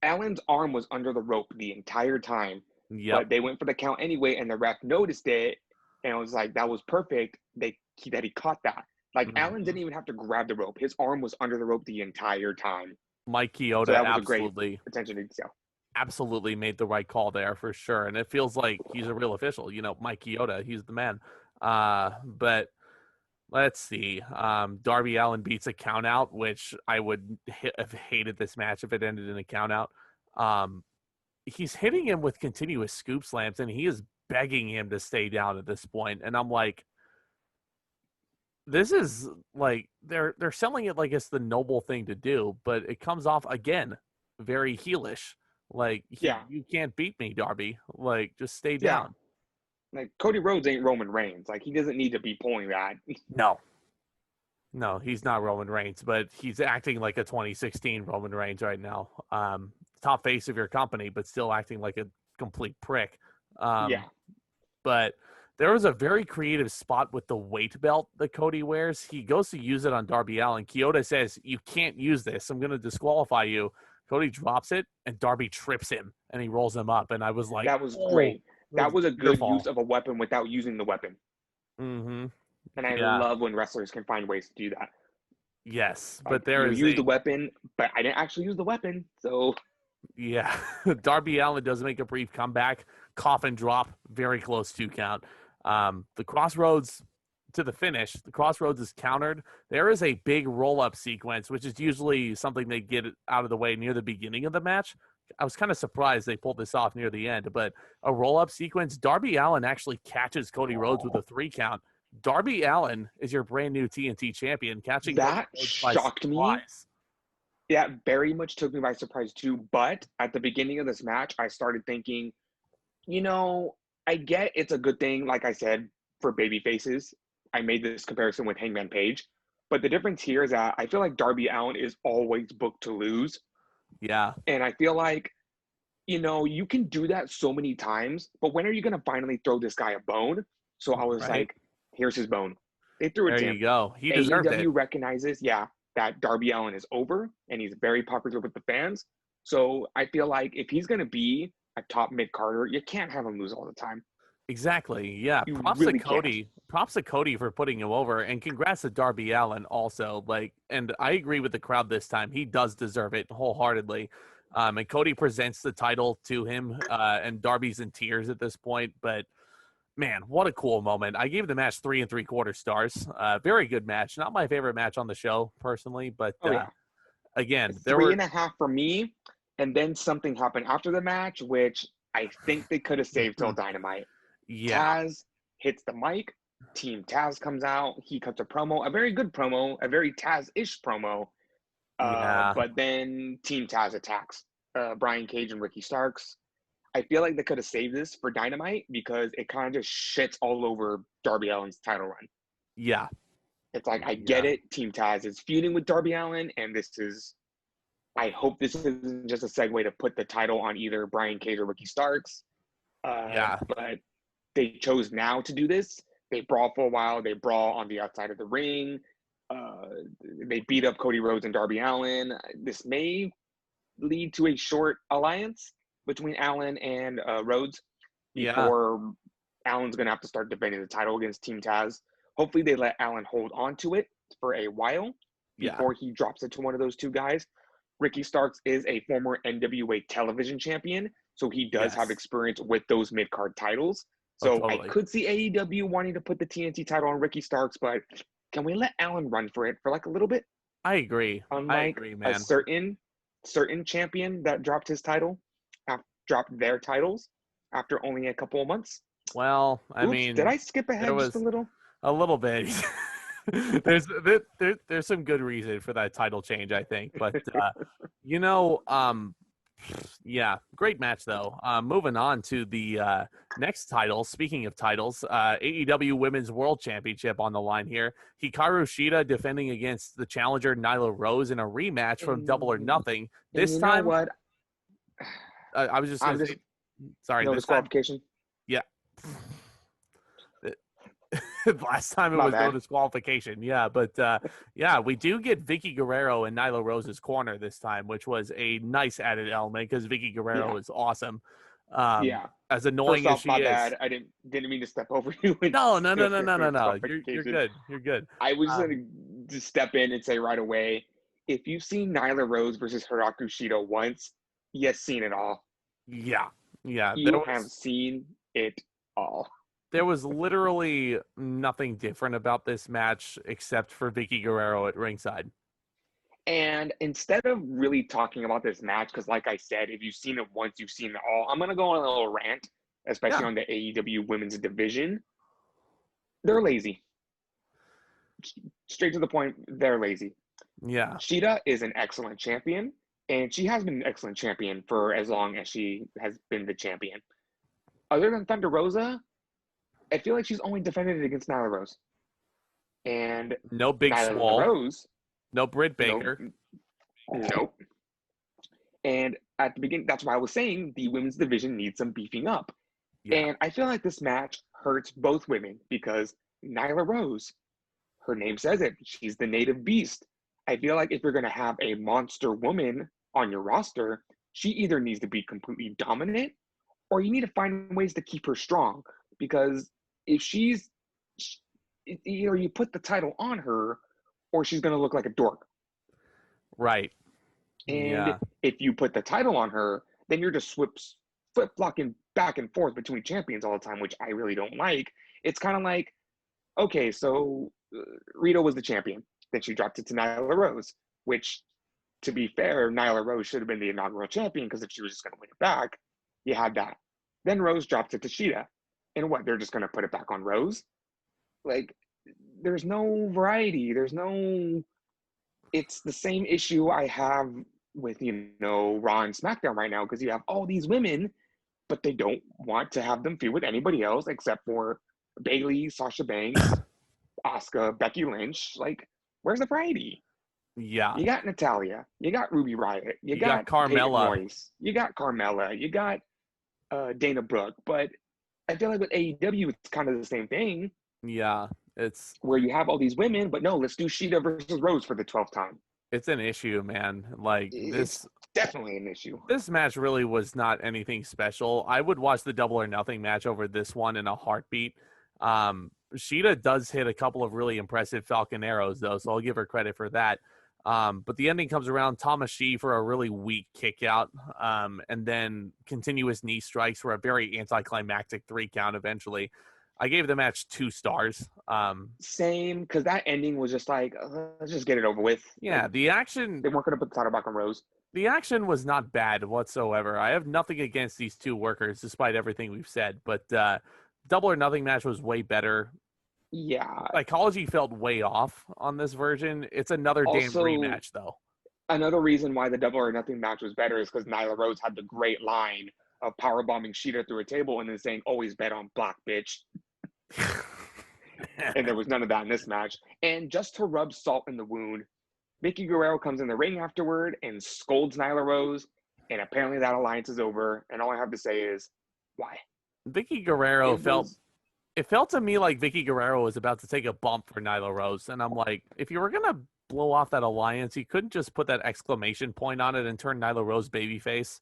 Allen's arm was under the rope the entire time. Yep. But they went for the count anyway, and the ref noticed it, and it was like, that was perfect that he caught that. Like, Allin didn't even have to grab the rope. His arm was under the rope the entire time. Mike Chioda absolutely attention to detail. Absolutely made the right call there for sure. And it feels like he's a real official. You know, Mike Chioda, he's the man. But let's see. Darby Allin beats a count out, which I would have hated this match if it ended in a count out. He's hitting him with continuous scoop slams, and he is begging him to stay down at this point. And I'm like, this is like they're selling it like it's the noble thing to do, but it comes off again very heelish. Like, you can't beat me, Darby. Like, just stay down. Like, Cody Rhodes ain't Roman Reigns. Like, he doesn't need to be pulling that. No, he's not Roman Reigns, but he's acting like a 2016 Roman Reigns right now. Top face of your company, but still acting like a complete prick. But there was a very creative spot with the weight belt that Cody wears. He goes to use it on Darby Allin. Chioda says, you can't use this. I'm going to disqualify you. Cody drops it, and Darby trips him, and he rolls him up. And I was like, that was great. that was a good Wonderful. use of a weapon without using the weapon. Mm-hmm. And I Yeah. love when wrestlers can find ways to do that. Yes, Like, but there you is use the a weapon, but I didn't actually use the weapon. So yeah. Darby Allen does make a brief comeback, coffin drop, very close to count. The Crossroads to the finish. The Crossroads is countered. There is a big roll up sequence, which is usually something they get out of the way near the beginning of the match. I was kind of surprised they pulled this off near the end, but a roll up sequence. Darby Allen actually catches Cody Rhodes with a 3 count. Darby Allen is your brand new TNT champion, catching Cody that Rhodes by shocked me. surprise. Yeah, very much took me by surprise too. But at the beginning of this match, I started thinking, you know, I get it's a good thing, like I said, for baby faces. I made this comparison with Hangman Page. But the difference here is that I feel like Darby Allen is always booked to lose. Yeah, And I feel like, you can do that so many times, but when are you going to finally throw this guy a bone? So I was right. like, here's his bone. They threw it There to you him. go. He deserved it. AEW recognizes, that Darby Allen is over and he's very popular with the fans. So I feel like if he's going to be a top mid-carder, you can't have him lose all the time. Exactly. Yeah. You Props to really can't. Cody. Props to Cody for putting him over, and congrats to Darby Allen also. And I agree with the crowd this time. He does deserve it wholeheartedly. And Cody presents the title to him, and Darby's in tears at this point. But man, what a cool moment! I gave the match 3 3/4 stars. Very good match. Not my favorite match on the show personally, but Oh, yeah. again, there Three were and a half for me. And then something happened after the match, which I think they could have saved till Dynamite. yeah, Taz hits the mic. Team Taz comes out. He cuts a promo, a very good promo, a very Taz-ish promo. yeah, But then Team Taz attacks Brian Cage and Ricky Starks. I feel like they could have saved this for Dynamite because it kind of just shits all over Darby Allen's title run. yeah, It's like, I get it. Team Taz is feuding with Darby Allen, and I hope this isn't just a segue to put the title on either Brian Cage or Ricky Starks. yeah, But they chose now to do this. They brawl for a while. They brawl on the outside of the ring. They beat up Cody Rhodes and Darby Allen. This may lead to a short alliance between Allin and Rhodes before Allen's going to have to start defending the title against Team Taz. Hopefully they let Allin hold on to it for a while before he drops it to one of those two guys. Ricky Starks is a former NWA television champion, so he does have experience with those mid-card titles. So I could see AEW wanting to put the TNT title on Ricky Starks, but can we let Allin run for it for like a little bit? I agree. Unlike man. a certain champion that dropped their titles after only a couple of months. Well, I mean, did I skip ahead just a little? A little bit. there's some good reason for that title change, I think. But yeah, great match though. Moving on to the next title. Speaking of titles, AEW Women's World Championship on the line here. Hikaru Shida defending against the challenger Nyla Rose in a rematch from Double or Nothing. This time, know what? I was just going to say, sorry, no disqualification. Yeah. Last time it was no disqualification. Yeah, but we do get Vicky Guerrero in Nyla Rose's corner this time, which was a nice added element because Vicky Guerrero is awesome. As annoying as she is. Bad. I didn't mean to step over you. No. You're good. You're good. I was going to step in and say right away, if you've seen Nyla Rose versus Hikaru Shida once, you've seen it all. Yeah. You have seen it all. There was literally nothing different about this match except for Vicky Guerrero at ringside. And instead of really talking about this match, because like I said, if you've seen it once, you've seen it all, I'm going to go on a little rant, especially on the AEW women's division. They're lazy. Straight to the point, they're lazy. Yeah. Shida is an excellent champion, and she has been an excellent champion for as long as she has been the champion. Other than Thunder Rosa, I feel like she's only defended against Nyla Rose. And no Big Swole. Rose. No Britt Baker. Nope. And at the beginning, that's why I was saying the women's division needs some beefing up. Yeah. And I feel like this match hurts both women because Nyla Rose, her name says it, she's the native beast. I feel like if you're going to have a monster woman on your roster, she either needs to be completely dominant or you need to find ways to keep her strong, because if either you put the title on her or she's going to look like a dork. Right. And Yeah. if you put the title on her, then you're just flip-flopping back and forth between champions all the time, which I really don't like. It's kind of like, okay, so Rita was the champion. Then she dropped it to Nyla Rose, which, to be fair, Nyla Rose should have been the inaugural champion, because if she was just going to win it back, you had that. Then Rose dropped it to Shida. And what, they're just going to put it back on Rose? Like, there's no variety. It's the same issue I have with, Raw and SmackDown right now, because you have all these women, but they don't want to have them feud with anybody else except for Bayley, Sasha Banks, Asuka, Becky Lynch. Like, where's the variety? Yeah. You got Natalya, you got Ruby Riott, you got Carmella, Peyton Royce, you got Carmella, you got Dana Brooke. But I feel like with AEW, it's kind of the same thing. Yeah, it's where you have all these women, but no, let's do Shida versus Rose for the 12th time. It's an issue, man. Like, it's definitely an issue. This match really was not anything special. I would watch the Double or Nothing match over this one in a heartbeat. Shida does hit a couple of really impressive Falcon arrows, though, so I'll give her credit for that. But the ending comes around, Tomas for a really weak kick out, and then continuous knee strikes for a very anticlimactic 3 count eventually. I gave the match 2 stars. Same, because that ending was just like, let's just get it over with. Yeah, like, the action... They weren't going to put the title back on Rose. The action was not bad whatsoever. I have nothing against these 2 workers, despite everything we've said. But Double or Nothing match was way better. Yeah. Psychology felt way off on this version. It's another damn rematch, though. Another reason why the Double or Nothing match was better is because Nyla Rose had the great line of powerbombing Shida through a table and then saying, always bet on black, bitch. And there was none of that in this match. And just to rub salt in the wound, Vicky Guerrero comes in the ring afterward and scolds Nyla Rose, and apparently that alliance is over. And all I have to say is, why? Vicky Guerrero it felt to me like Vicky Guerrero was about to take a bump for Nyla Rose. And I'm like, if you were going to blow off that alliance, you couldn't just put that exclamation point on it and turn Nyla Rose babyface.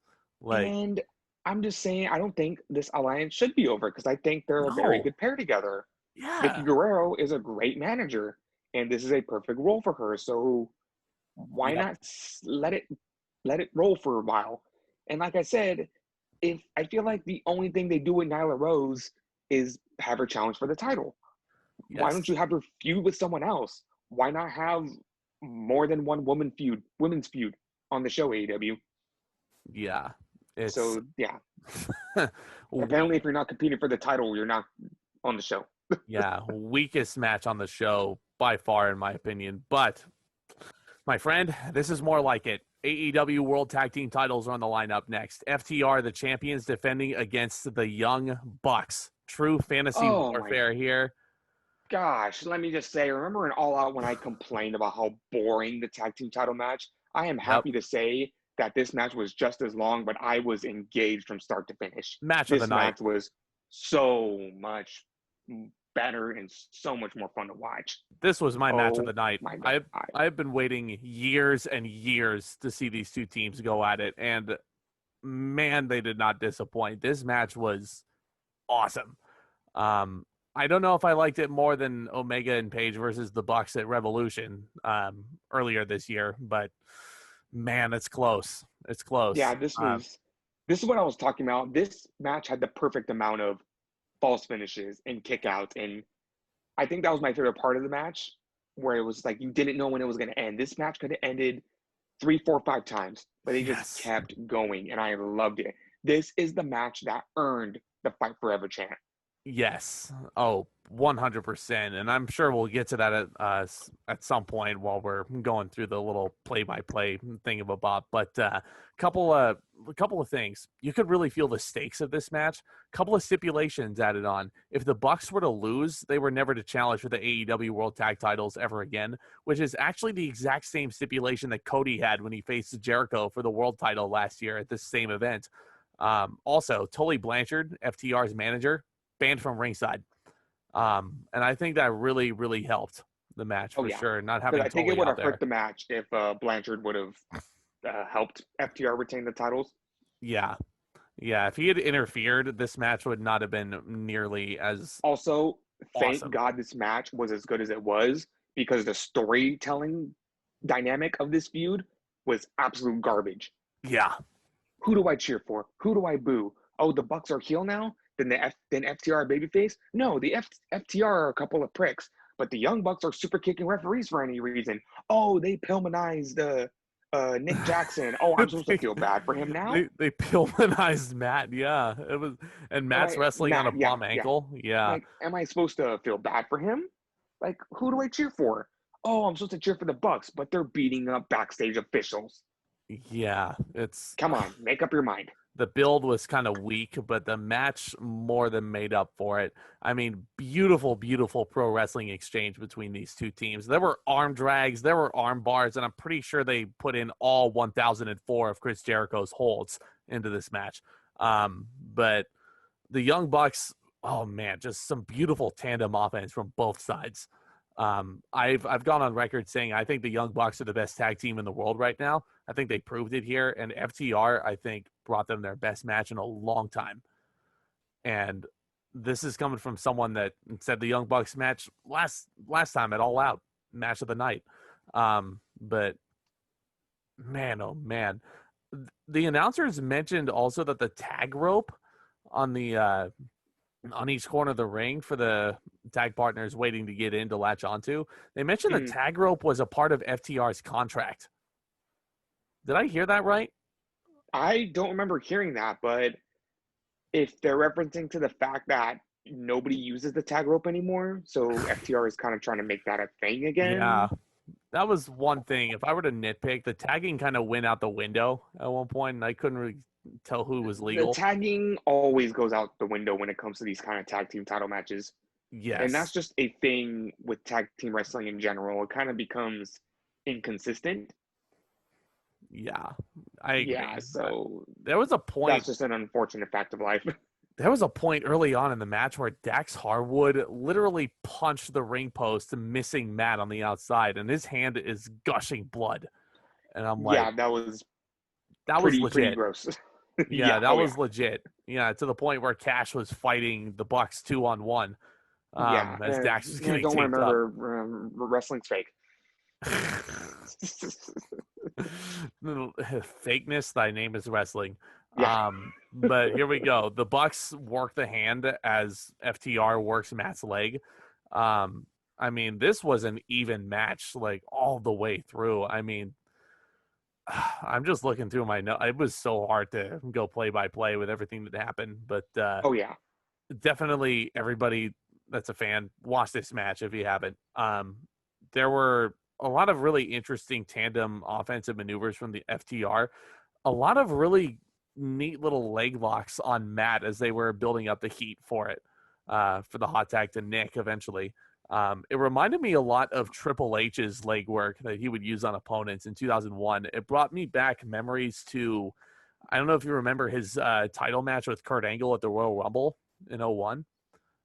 And I'm just saying, I don't think this alliance should be over, because I think they're a very good pair together. Yeah. Vicky Guerrero is a great manager, and this is a perfect role for her. So why not let it roll for a while? And like I said, if I feel like the only thing they do with Nyla Rose is have her challenge for the title. Yes. Why don't you have her feud with someone else? Why not have more than one women's feud on the show, AEW? Yeah. So, yeah. Apparently, if you're not competing for the title, you're not on the show. Yeah, weakest match on the show by far, in my opinion. But, my friend, this is more like it. AEW World Tag Team titles are on the lineup next. FTR, the champions, defending against the Young Bucks. True fantasy warfare here. Gosh, let me just say, remember in All Out when I complained about how boring the tag team title match? I am happy to say that this match was just as long, but I was engaged from start to finish. Match of the night. This match was so much better and so much more fun to watch. This was my match of the night. I've been waiting years and years to see these 2 teams go at it, and man, they did not disappoint. This match was awesome. I don't know if I liked it more than Omega and Page versus the Bucks at Revolution earlier this year, but man, it's close. It's close. Yeah, this is what I was talking about. This match had the perfect amount of false finishes and kickouts, and I think that was my favorite part of the match, where it was like you didn't know when it was going to end. This match could have ended 3, 4, 5 times, but they just kept going, and I loved it. This is the match that earned the Fight Forever chant. Yes. Oh, 100%. And I'm sure we'll get to that at some point while we're going through the little play-by-play thingamabob. But a couple of things. You could really feel the stakes of this match. A couple of stipulations added on. If the Bucks were to lose, they were never to challenge for the AEW World Tag titles ever again, which is actually the exact same stipulation that Cody had when he faced Jericho for the world title last year at this same event. Also, Tully Blanchard, FTR's manager, banned from ringside. And I think that really, really helped the match for sure. Not having I think it would have hurt the match if Blanchard would have helped FTR retain the titles. Yeah. Yeah, if he had interfered, this match would not have been nearly as Also, thank awesome. God this match was as good as it was, because the storytelling dynamic of this feud was absolute garbage. Yeah. Who do I cheer for? Who do I boo? Oh, the Bucks are heel now? Then FTR babyface? No, the FTR are a couple of pricks, but the Young Bucks are super kicking referees for any reason. Oh, they Pillmanized Nick Jackson. Oh, I'm supposed to they, feel bad for him now? they Pillmanized Matt. Yeah, it was, and Matt's wrestling on a Matt, yeah, bum yeah. ankle. Yeah, Like, am I supposed to feel bad for him? Like, who do I cheer for? Oh, I'm supposed to cheer for the Bucks, but they're beating up backstage officials. yeah. It's Come on, make up your mind. the build was kind of weak, but the match more than made up for it. I mean, beautiful, beautiful pro wrestling exchange between these two teams. There were arm drags, there were arm bars, and I'm pretty sure they put in all 1004 of Chris Jericho's holds into this match. But the Young Bucks, oh man, just some beautiful tandem offense from both sides. I've gone on record saying I think the Young Bucks are the best tag team in the world right now. I think they proved it here, and FTR I think brought them their best match in a long time. And this is coming from someone that said the Young Bucks match last time at All Out, match of the night. But man, oh man, the announcers mentioned also that the tag rope on the on each corner of the ring for the tag partners waiting to get in to latch onto. They mentioned the tag rope was a part of FTR's contract. Did I hear that right? I don't remember hearing that, but if they're referencing to the fact that nobody uses the tag rope anymore, so FTR is kind of trying to make that a thing again. Yeah, that was one thing. If I were to nitpick, the tagging kind of went out the window at one point, and I couldn't really tell who was legal. The tagging always goes out the window when it comes to these kind of tag team title matches. Yes. And that's just a thing with tag team wrestling in general. It kind of becomes inconsistent. Yeah, I agree. Yeah, so there was a point. That's just an unfortunate fact of life. There was a point early on in the match where Dax Harwood literally punched the ring post, missing Matt on the outside, and his hand is gushing blood. And I'm like, yeah, that was legit. Pretty gross. Yeah, that was legit. Yeah, to the point where Cash was fighting the Bucks 2-on-1. As Dax was getting don't taped remember up. wrestling's fake. Fakeness, thy name is wrestling. Yeah. But here we go. The Bucks work the hand as FTR works Matt's leg. I mean, this was an even match, like all the way through. I mean, I'm just looking through my notes. It was so hard to go play by play with everything that happened, but oh yeah, definitely everybody that's a fan, watch this match if you haven't. There were a lot of really interesting tandem offensive maneuvers from the FTR. A lot of really neat little leg locks on Matt as they were building up the heat for it, for the hot tag to Nick eventually. It reminded me a lot of Triple H's leg work that he would use on opponents in 2001. It brought me back memories to, I don't know if you remember his title match with Kurt Angle at the Royal Rumble in 01.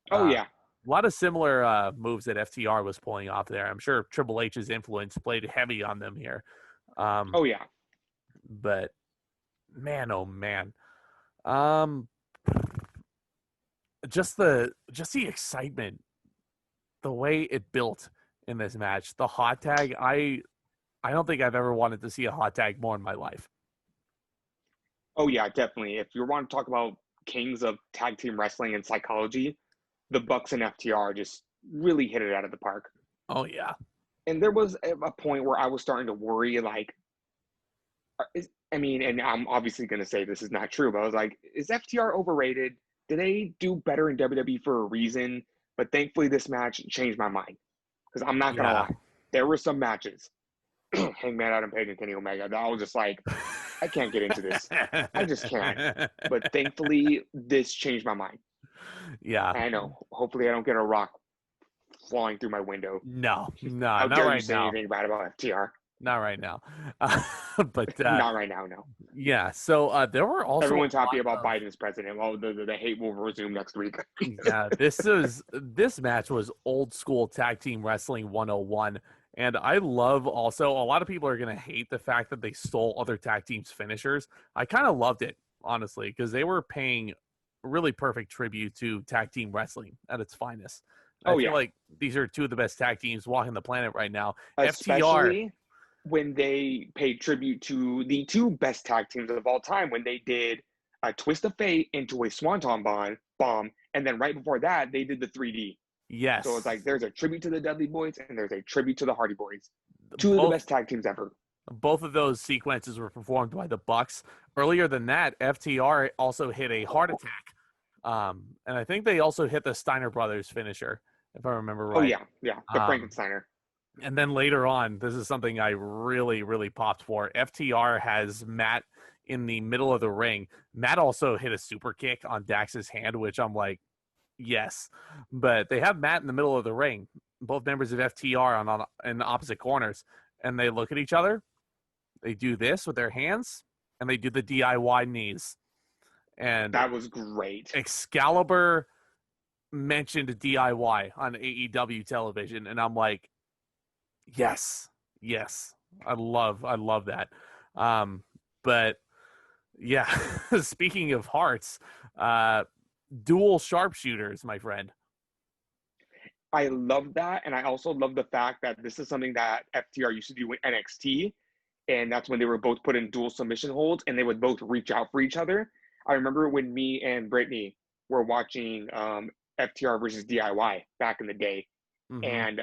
Oh yeah. A lot of similar moves that FTR was pulling off there. I'm sure Triple H's influence played heavy on them here. Oh yeah. But man, oh man. Just the excitement, the way it built in this match, the hot tag. I don't think I've ever wanted to see a hot tag more in my life. Oh yeah, definitely. If you want to talk about kings of tag team wrestling and psychology, the Bucks and FTR just really hit it out of the park. Oh yeah. And there was a point where I was starting to worry, like, and I'm obviously going to say this is not true, but I was like, is FTR overrated? Do they do better in WWE for a reason? But thankfully, this match changed my mind. Because I'm not going to lie. There were some matches, Hangman, Adam Page, and Kenny Omega, that I was just like, I can't get into this. I just can't. But thankfully, this changed my mind. Yeah. I know. Hopefully, I don't get a rock flying through my window. No, How not dare right you say now. anything bad about FTR? Not right now. But not right now, no. Yeah, so there were also everyone's happy about Biden's president. Well, the hate will resume next week. Yeah, this match was old school tag team wrestling 101. And I love also, a lot of people are going to hate the fact that they stole other tag teams' finishers. I kind of loved it. honestly, because they were paying really perfect tribute to tag team wrestling at its finest. I Oh feel yeah, like these are two of the best tag teams walking the planet right now. FTR, especially when they paid tribute to the two best tag teams of all time when they did a Twist of Fate into a Swanton bomb, and then right before that they did the 3D. So it's yes, like there's a tribute to the Dudley Boys and there's a tribute to the Hardy Boys. Two of the both best tag teams ever. both of those sequences were performed by the Bucks. Earlier than that, FTR also hit a heart attack, and I think they also hit the Steiner Brothers finisher, if I remember Oh right. yeah, the Frankensteiner. And then later on, this is something I really, really popped for. FTR has Matt in the middle of the ring. Matt also hit a super kick on Dax's hand, which I'm like, yes. But they have Matt in the middle of the ring, both members of FTR in opposite corners, and they look at each other. They do this with their hands, and they do the DIY knees. And That was great. Excalibur mentioned DIY on AEW television, and I'm like, yes. I love that. But yeah, speaking of hearts, dual sharpshooters, my friend. I love that, and I also love the fact that this is something that FTR used to do with NXT, and that's when they were both put in dual submission holds, and they would both reach out for each other. I remember when me and Brittany were watching FTR versus DIY back in the day, and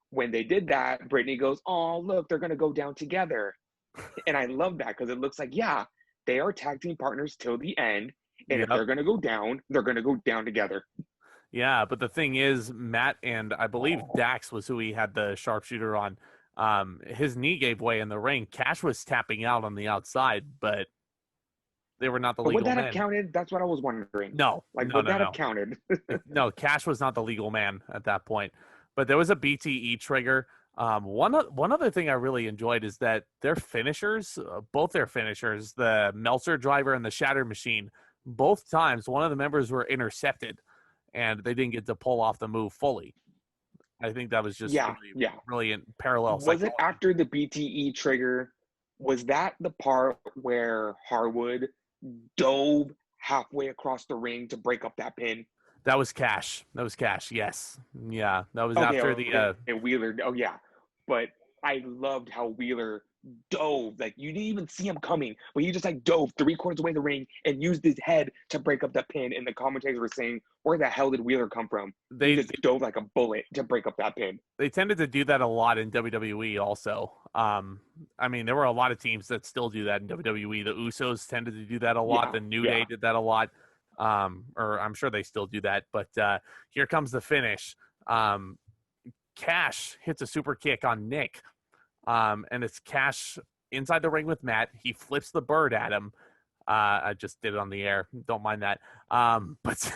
when they did that, Brittany goes, "Oh, look, they're gonna go down together," and I love that because it looks like, yeah, they are tag team partners till the end, and if they're gonna go down, they're gonna go down together. Yeah, but the thing is, Matt and I believe Dax was who he had the sharpshooter on. His knee gave way in the ring. Cash was tapping out on the outside, but they were not the But would legal that have men. counted? That's what I was wondering. No, Like, no, would no, that no. have counted? No, Cash was not the legal man at that point. But there was a BTE trigger. One other thing I really enjoyed is that their finishers, both their finishers, the Meltzer driver and the Shatter Machine, both times one of the members were intercepted, and they didn't get to pull off the move fully. I think that was just Yeah, really yeah. brilliant parallel Was it psychology. after the BTE trigger? Was that the part where Harwood dove halfway across the ring to break up that pin? That was Cash. That was Cash. Yes. Yeah. That was Okay, after okay. And Wheeler, oh yeah. But I loved how Wheeler dove. Like you didn't even see him coming, but he just like dove 3/4 away the ring and used his head to break up the pin. And the commentators were saying, "Where the hell did Wheeler come from?" He they just dove like a bullet to break up that pin. they tended to do that a lot in WWE also. I mean, there were a lot of teams that still do that in WWE. The Usos tended to do that a lot. Yeah, The New Day yeah. did that a lot. Or I'm sure they still do that. But here comes the finish. Cash hits a super kick on Nick. And it's Cash inside the ring with Matt. He flips the bird at him. I just did it on the air. Don't mind that. But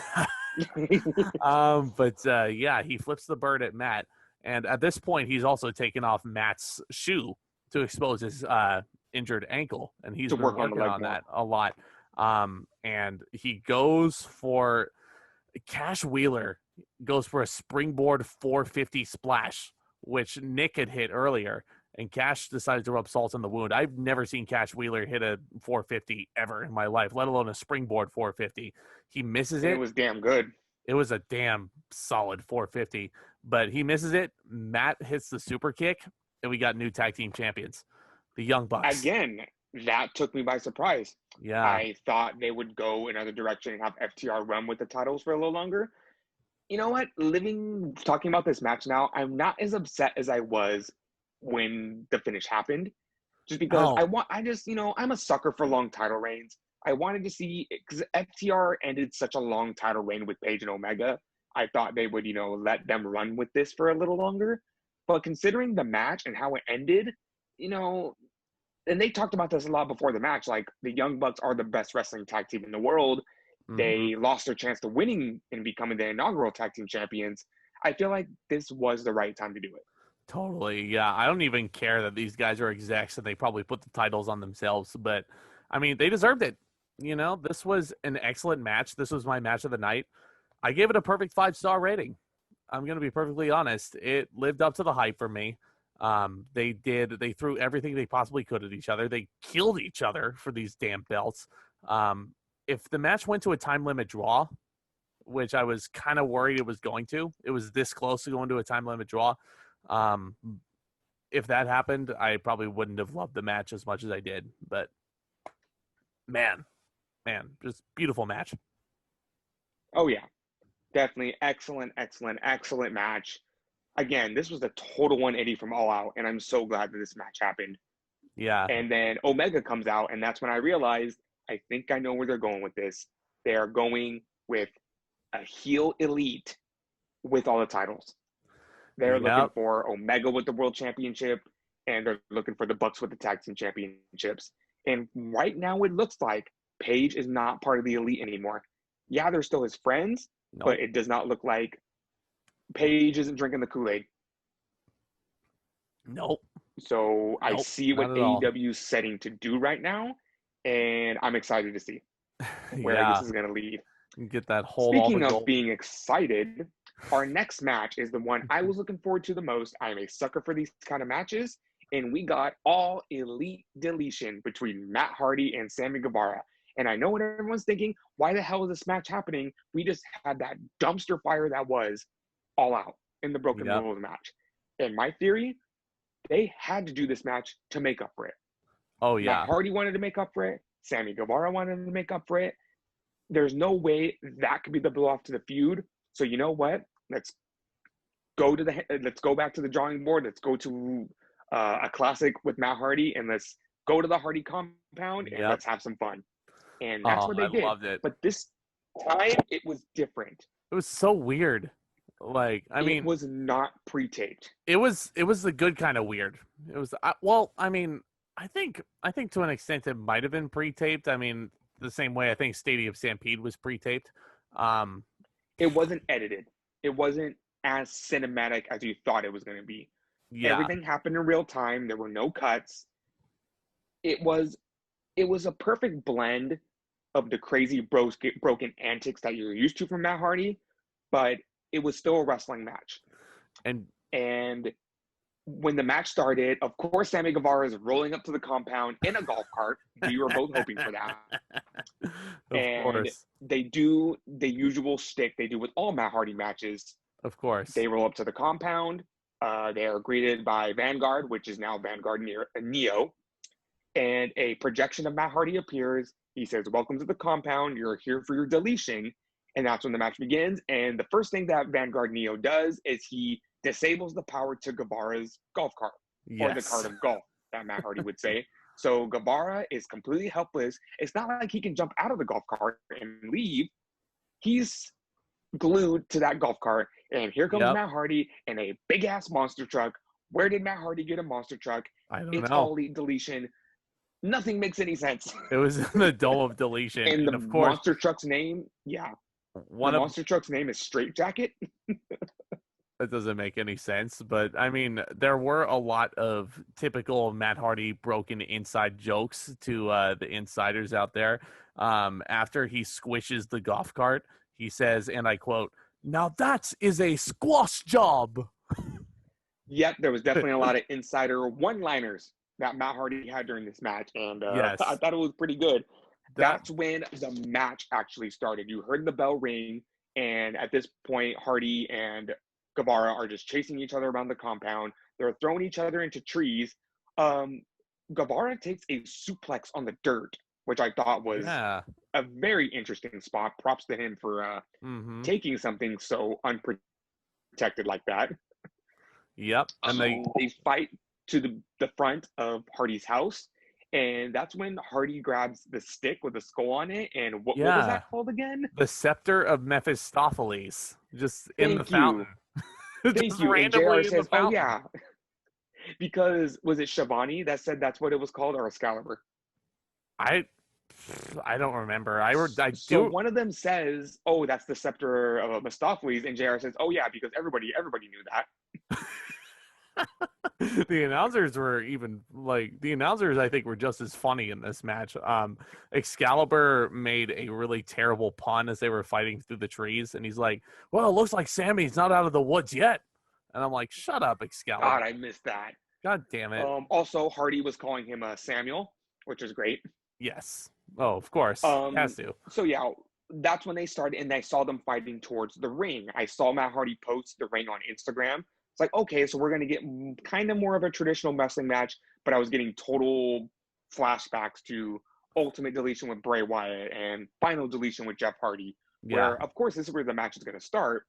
yeah, he flips the bird at Matt. And at this point, he's also taken off Matt's shoe to expose his injured ankle. And he's To been work on the working leg on more. that a lot. And he goes for Cash Wheeler goes for a springboard 450 splash, which Nick had hit earlier. And Cash decided to rub salt in the wound. I've never seen Cash Wheeler hit a 450 ever in my life, let alone a springboard 450. He misses And it. it was damn good. It was a damn solid 450, but he misses it. Matt hits the super kick, and we got new tag team champions, the Young Bucks. Again, that took me by surprise. Yeah. I thought they would go another direction and have FTR run with the titles for a little longer. You know what? Talking about this match now, I'm not as upset as I was when the finish happened. Just because No. I'm a sucker for long title reigns. I wanted to see, because FTR ended such a long title reign with Page and Omega. I thought they would, let them run with this for a little longer. But considering the match and how it ended, and they talked about this a lot before the match, like the Young Bucks are the best wrestling tag team in the world. They lost their chance to winning and becoming the inaugural tag team champions. I feel like this was the right time to do it. Totally. Yeah. I don't even care that these guys are execs and they probably put the titles on themselves, but I mean, they deserved it. This was an excellent match. This was my match of the night. I gave it a perfect 5-star rating. I'm going to be perfectly honest. It lived up to the hype for me. They threw everything they possibly could at each other. They killed each other for these damn belts. If the match went to a time limit draw, which I was kind of worried it was going to, it was this close to going to a time limit draw. If that happened, I probably wouldn't have loved the match as much as I did. But man, just beautiful match. Oh yeah, definitely excellent match. Again, this was a total 180 from All Out, and I'm so glad that this match happened. Yeah. And then Omega comes out, and that's when I realized, I think I know where they're going with this. They are going with a heel elite with all the titles. They're looking for Omega with the World Championship, and they're looking for the Bucks with the Tag Team Championships. And right now it looks like Paige is not part of the elite anymore. Yeah, they're still his friends, but it does not look like Paige isn't drinking the Kool-Aid. Nope. So I see what AEW is setting to do right now, and I'm excited to see where this is going to lead. Get that whole. Speaking of being excited, our next match is the one I was looking forward to the most. I am a sucker for these kind of matches, and we got all Elite Deletion between Matt Hardy and Sammy Guevara. And I know what everyone's thinking, why the hell is this match happening? We just had that dumpster fire that was All Out in the Broken Rules match. And my theory, they had to do this match to make up for it. Oh, yeah. Matt Hardy wanted to make up for it. Sammy Guevara wanted to make up for it. There's no way that could be the blow-off to the feud. So you know what? Let's go back to the drawing board. Let's go to a classic with Matt Hardy, and let's go to the Hardy compound, and let's have some fun. And that's what they did. Loved it. But this time, it was different. It was so weird. Like, I mean, it was not pre-taped. It was the good kind of weird. It was I mean, I think to an extent it might have been pre-taped. I mean, the same way I think Stadium Stampede was pre-taped. It wasn't edited. It wasn't as cinematic as you thought it was going to be. Yeah. Everything happened in real time. There were no cuts. It was a perfect blend of the crazy broken antics that you're used to from Matt Hardy, but it was still a wrestling match. And when the match started, of course, Sammy Guevara is rolling up to the compound in a golf cart. We were both hoping for that. Of course. They do the usual shtick they do with all Matt Hardy matches. Of course. They roll up to the compound. They are greeted by Vanguard, which is now Vanguard Neo. And a projection of Matt Hardy appears. He says, "Welcome to the compound. You're here for your deletion." And that's when the match begins. And the first thing that Vanguard Neo does is he disables the power to Guevara's golf cart, or the cart of golf, that Matt Hardy would say. So Guevara is completely helpless. It's not like he can jump out of the golf cart and leave. He's glued to that golf cart. And here comes Matt Hardy in a big-ass monster truck. Where did Matt Hardy get a monster truck? I don't know. It's all Elite Deletion. Nothing makes any sense. It was in the Dome of Deletion. And the monster truck's name, monster truck's name is Straight Jacket. That doesn't make any sense, but I mean, there were a lot of typical Matt Hardy broken inside jokes to the insiders out there. After he squishes the golf cart, he says, and I quote, "Now that is a squash job." Yep, there was definitely a lot of insider one-liners that Matt Hardy had during this match, and I thought it was pretty good. That's when the match actually started. You heard the bell ring, and at this point, Hardy and Guevara are just chasing each other around the compound. They're throwing each other into trees. Guevara takes a suplex on the dirt, which I thought was a very interesting spot. Props to him for taking something so unprotected like that. Yep. And they fight to the front of Hardy's house, and that's when Hardy grabs the stick with the skull on it. And what was that called again? The Scepter of Mephistopheles, just in the fountain. Thank you. And JR says, "Oh yeah," because was it Shivani that said that's what it was called, or Excalibur? I don't remember. So one of them says, "Oh, that's the Scepter of Mephistopheles," and JR says, "Oh yeah," because everybody knew that. The announcers I think were just as funny in this match. Excalibur made a really terrible pun as they were fighting through the trees, and he's like, "Well, it looks like Sammy's not out of the woods yet." And I'm like, "Shut up, Excalibur." God, I missed that. God damn it. Also, Hardy was calling him Samuel, which is great. Yes. Oh, of course. Has to. So yeah, that's when they started, and I saw them fighting towards the ring. I saw Matt Hardy post the ring on Instagram. It's like, okay, so we're gonna get kind of more of a traditional wrestling match, but I was getting total flashbacks to Ultimate Deletion with Bray Wyatt and Final Deletion with Jeff Hardy, Yeah. where of course this is where the match is gonna start,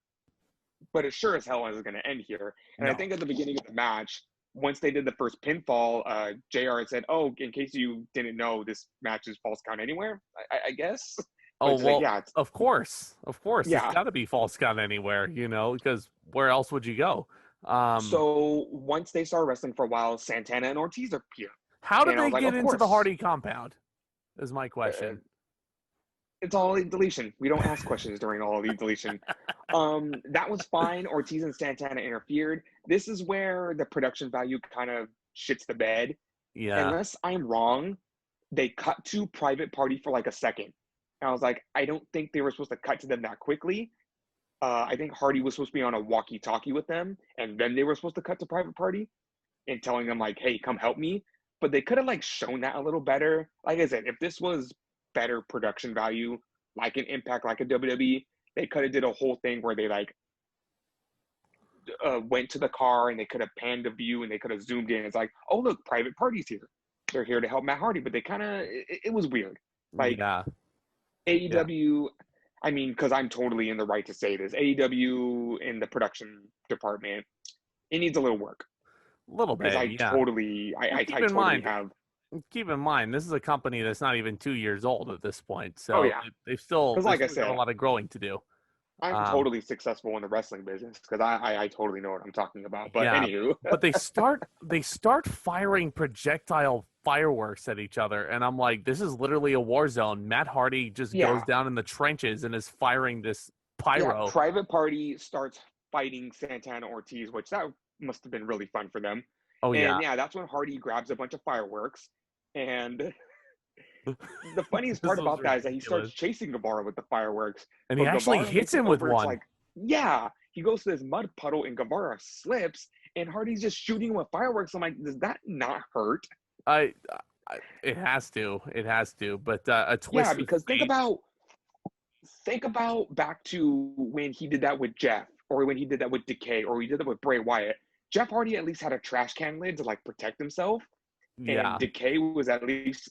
but it sure as hell isn't gonna end here. And I think at the beginning of the match, once they did the first pinfall, JR had said, "Oh, in case you didn't know, this match is false count anywhere." I guess. Oh, well, like, yeah, of course. Yeah. It's got to be false count anywhere, because where else would you go? So once they started wrestling for a while, Santana and Ortiz appear. How did And I they was like, get of into the course. Hardy compound? Is my question. It's all Elite Deletion. We don't ask questions during all Elite Deletion. That was fine. Ortiz and Santana interfered. This is where the production value kind of shits the bed. Yeah. Unless I'm wrong, they cut to Private Party for like a second. And I was like, I don't think they were supposed to cut to them that quickly. I think Hardy was supposed to be on a walkie-talkie with them, and then they were supposed to cut to Private Party and telling them like, hey, come help me. But they could have like shown that a little better. Like I said, if this was better production value, like an Impact, like a WWE, they could have did a whole thing where they like went to the car and they could have panned the view and they could have zoomed in. It's like, oh look, Private Party's here. They're here to help Matt Hardy, but they kind of it was weird. Like AEW, I mean, because I'm totally in the right to say this, AEW in the production department, it needs a little work. A little bit, I totally have. Keep in mind, this is a company that's not even 2 years old at this point, so they've still like I said, got a lot of growing to do. I'm totally successful in the wrestling business because I totally know what I'm talking about. But anywho, but they start firing projectile fireworks at each other, and I'm like, this is literally a war zone. Matt Hardy just goes down in the trenches and is firing this pyro. Yeah, Private Party starts fighting Santana Ortiz, which that must have been really fun for them. Oh, and that's when Hardy grabs a bunch of fireworks. And the funniest part about that is that he starts chasing Guevara with the fireworks. And he actually hits him with one. Like, he goes to this mud puddle and Guevara slips and Hardy's just shooting him with fireworks. I'm like, does that not hurt? It has to. But a twist. Yeah, because think about back to when he did that with Jeff, or when he did that with Decay, or he did that with Bray Wyatt. Jeff Hardy at least had a trash can lid to like protect himself. Yeah. And Decay was at least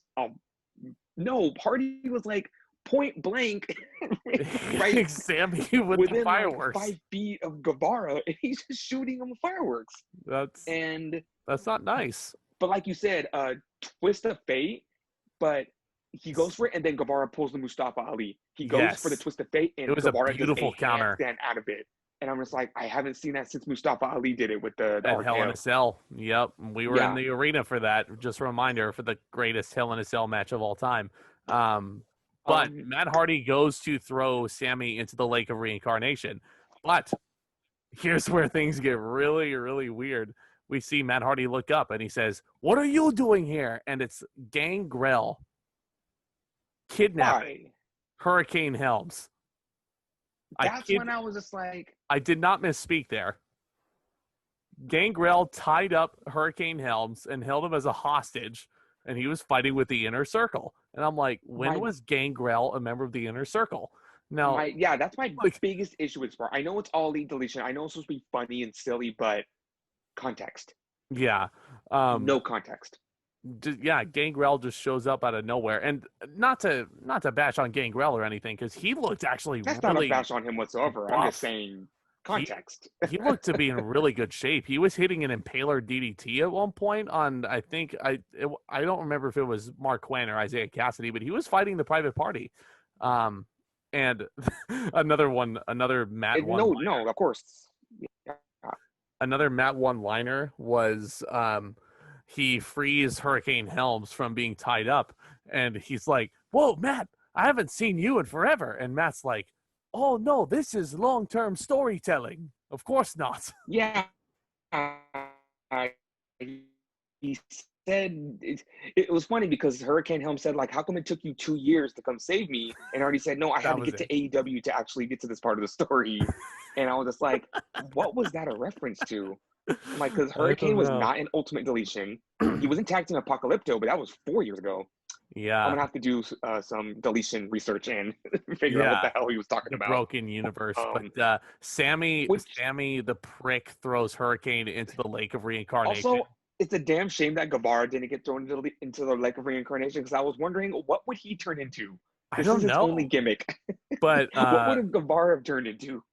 no, Hardy was like point blank right Sammy with within the fireworks. Like 5 feet of Guevara, and he's just shooting him with fireworks. That's not nice. But like you said, twist of fate, but he goes for it, and then Guevara pulls the Mustafa Ali. He goes for the twist of fate, and it was Guevara a beautiful does a counter handstand out of it. And I'm just like, I haven't seen that since Mustafa Ali did it with the Hell in a Cell. Yep, we were in the arena for that. Just a reminder, for the greatest Hell in a Cell match of all time. But Matt Hardy goes to throw Sammy into the Lake of Reincarnation. But here's where things get really, really weird. We see Matt Hardy look up and he says, "What are you doing here?" And it's Gangrel kidnapping Hurricane Helms. That's when I was just like, I did not misspeak there. Gangrel tied up Hurricane Helms and held him as a hostage, and he was fighting with the Inner Circle. And I'm like, when was Gangrel a member of the Inner Circle? No. That's my biggest issue with Sport. I know it's all Elite Deletion. I know it's supposed to be funny and silly, but context. Yeah. No context. Gangrel just shows up out of nowhere, and not to bash on Gangrel or anything, because he looked actually that's really not a bash on him whatsoever. buff. I'm just saying context. He looked to be in really good shape. He was hitting an Impaler DDT at one point on, I think I don't remember if it was Mark Quinn or Isaiah Cassidy, but he was fighting the Private Party. And another Matt one. No, of course. Yeah. Another Matt one-liner was he frees Hurricane Helms from being tied up, and he's like, "Whoa, Matt, I haven't seen you in forever." And Matt's like, "Oh no, this is long-term storytelling. Of course not." Yeah. He said it was funny because Hurricane Helms said, like, how come it took you 2 years to come save me? And already said, no, I had to get to AEW to actually get to this part of the story. And I was just like, what was that a reference to? I'm like, because Hurricane was not in Ultimate Deletion. He was in Tag Team Apocalypto, but that was 4 years ago. Yeah. I'm gonna have to do some deletion research and figure out what Yeah. the hell he was talking The about. broken universe. Um, But Sammy which the prick throws Hurricane into the lake of reincarnation. also, it's a damn shame that Guevara didn't get thrown into the lake of reincarnation, because I was wondering what would he turn into. I This is don't his only know. gimmick. But What would have Guevara have turned into?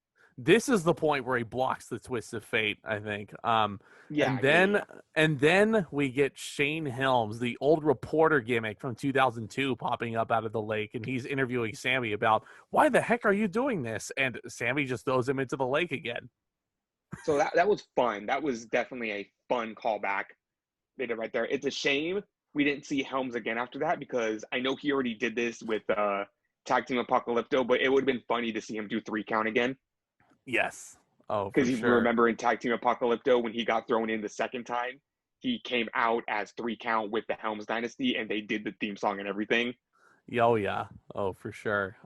this is the point where he blocks the twist of fate, I think. Yeah, yeah, yeah. And then we get Shane Helms, the old reporter gimmick from 2002, popping up out of the lake, and he's interviewing Sammy about why the heck are you doing this? And Sammy just throws him into the lake again. So that was fun. That was definitely a fun callback they did right there. It's a shame we didn't see Helms again after that, because I know he already did this with Tag Team Apocalypto, but it would have been funny to see him do 3 count again. Yes. Oh, for Because if you sure. remember in Tag Team Apocalypto, when he got thrown in the second time, he came out as 3 count with the Helms Dynasty, and they did the theme song and everything. Oh, yeah. Oh, for sure.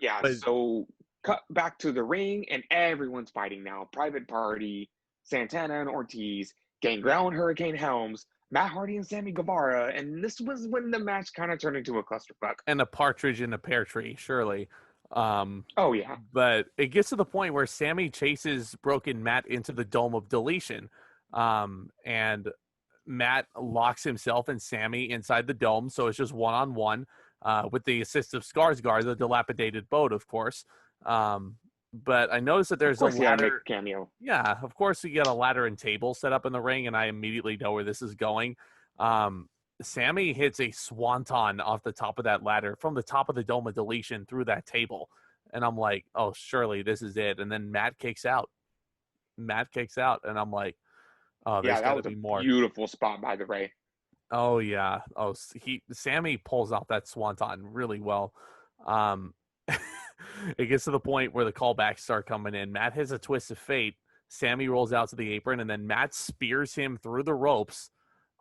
Yeah, But so cut back to the ring, and everyone's fighting now. Private Party, Santana and Ortiz, Gangrel and Hurricane Helms, Matt Hardy and Sammy Guevara, and this was when the match kind of turned into a clusterfuck. and a partridge in a pear tree, surely. Oh, yeah. But it gets to the point where Sammy chases Broken Matt into the Dome of Deletion. And Matt locks himself and Sammy inside the dome, so it's just one-on-one with the assist of Skarsgård, the dilapidated boat, of course. But I noticed that there's a Of course, he had to make ladder. a cameo. Yeah, of course, you get a ladder and table set up in the ring, and I immediately know where this is going. Sammy hits a swanton off the top of that ladder from the top of the Dome of Deletion through that table. And I'm like, oh, surely this is it. And then Matt kicks out. And I'm like, oh, there's Yeah, that got to was a be more. beautiful spot, by the way. Oh, yeah. Oh, Sammy pulls off that swanton really well. It gets to the point where the callbacks start coming in. Matt has a twist of fate. Sammy rolls out to the apron, and then Matt spears him through the ropes,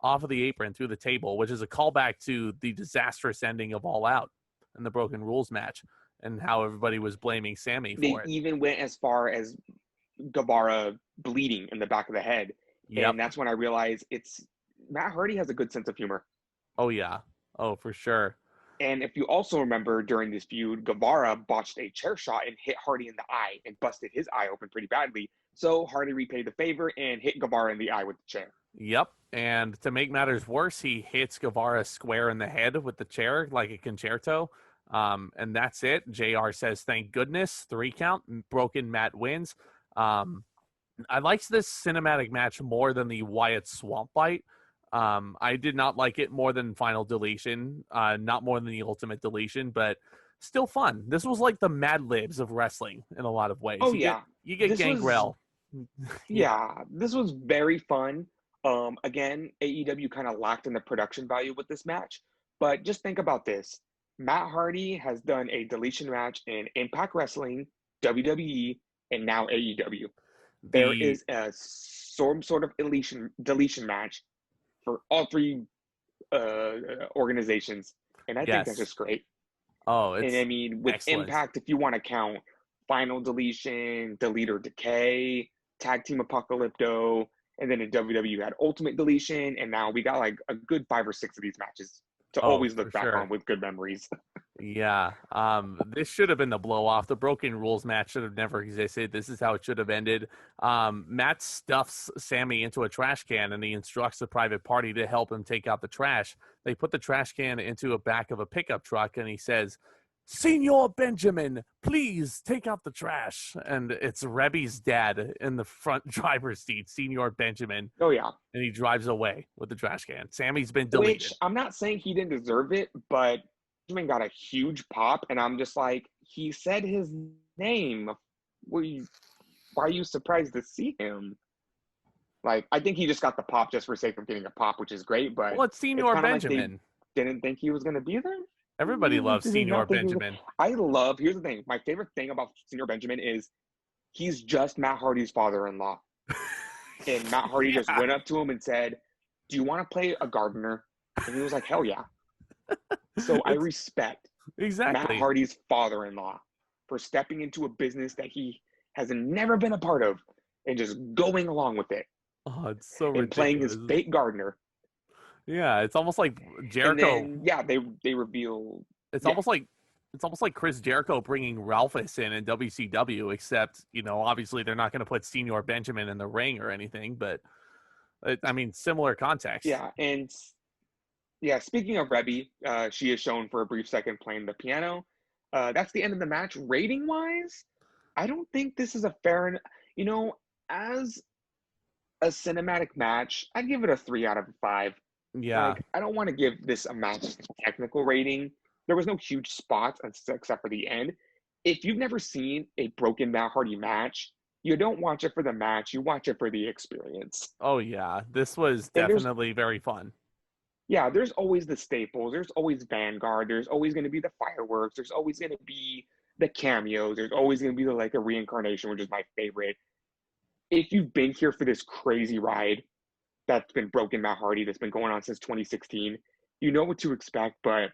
off of the apron, through the table, which is a callback to the disastrous ending of All Out and the Broken Rules match, and how everybody was blaming Sammy They for it. even went as far as Guevara bleeding in the back of the head. Yep. And that's when I realized Matt Hardy has a good sense of humor. Oh, yeah. Oh, for sure. And if you also remember, during this feud, Guevara botched a chair shot and hit Hardy in the eye and busted his eye open pretty badly. So Hardy repaid the favor and hit Guevara in the eye with the chair. Yep. And to make matters worse, he hits Guevara square in the head with the chair like a concerto. And that's it. JR says, thank goodness. 3 count. Broken Matt wins. I liked this cinematic match more than the Wyatt Swamp Fight. I did not like it more than Final Deletion, not more than the Ultimate Deletion, but still fun. This was like the Mad Libs of wrestling in a lot of ways. Oh, You get Gangrel. Yeah, this was very fun. Again, AEW kind of lacked in the production value with this match, but just think about this. Matt Hardy has done a deletion match in Impact Wrestling, WWE, and now AEW. There is some sort of deletion match for all 3 organizations, and I think that's just great. Oh, and I mean, with excellent. Impact, if you want to count Final Deletion, Delete or Decay, Tag Team Apocalypto, and then in WWE you had Ultimate Deletion, and now we got like a good 5 or 6 of these matches to always look back on with good memories. Yeah. This should have been the blow off. The Broken Rules match should have never existed. This is how it should have ended. Matt stuffs Sammy into a trash can, and he instructs the Private Party to help him take out the trash. They put the trash can into a back of a pickup truck, and he says, Senor Benjamin, please take out the trash. And it's Rebby's dad in the front driver's seat, Senor Benjamin. Oh, yeah. And he drives away with the trash can. Sammy's been deleted. Which, I'm not saying he didn't deserve it, but Benjamin got a huge pop, and I'm just like, he said his name. Why are you surprised to see him? Like, I think he just got the pop just for sake of getting a pop, which is great, but well, it's Senor Benjamin. Like they didn't think he was going to be there? Everybody loves Senor Benjamin. Here's the thing. My favorite thing about Senor Benjamin is he's just Matt Hardy's father-in-law. And Matt Hardy just went up to him and said, do you want to play a gardener? And he was like, hell yeah. So I respect Matt Hardy's father-in-law for stepping into a business that he has never been a part of and just going along with it. Oh, it's so ridiculous. And playing his fake gardener. Yeah, it's almost like And Jericho. then yeah, they reveal It's yeah almost like Chris Jericho bringing Ralphus in WCW, except obviously they're not going to put Senior Benjamin in the ring or anything, but I mean similar context. yeah and yeah. Speaking of Rebby, she is shown for a brief second playing the piano. That's the end of the match. Rating wise, I don't think this is a fair. You know, as a cinematic match, I'd give it a 3 out of 5. Yeah. Like, I don't want to give this a match technical rating. There was no huge spots except for the end. If you've never seen a broken Matt Hardy match, you don't watch it for the match. You watch it for the experience. Oh yeah, this was And definitely very fun. there's always the staples. There's always Vanguard. There's always going to be the fireworks. There's always going to be the cameos. There's always going to be a reincarnation, which is my favorite. If you've been here for this crazy ride that's been broken Matt Hardy, that's been going on since 2016, you know what to expect. But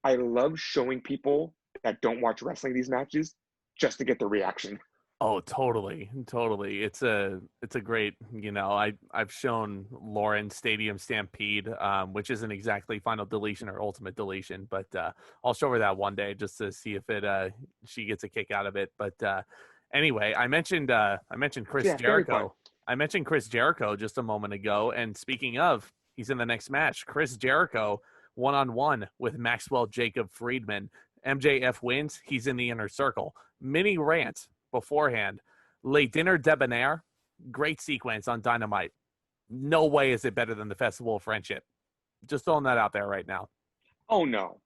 I love showing people that don't watch wrestling these matches just to get the reaction. Oh, totally, totally. It's a great, I've shown Lauren Stadium Stampede, which isn't exactly Final Deletion or Ultimate Deletion, but I'll show her that one day just to see if she gets a kick out of it. But anyway, I mentioned Chris Yeah, very fun. Jericho. I mentioned Chris Jericho just a moment ago, and speaking of, he's in the next match. Chris Jericho 1-on-1 with Maxwell Jacob Friedman. MJF wins. He's in the inner circle. Mini rant beforehand. Le Dinner Debonair, great sequence on Dynamite. No way is it better than the Festival of Friendship. Just throwing that out there right now. Oh, no.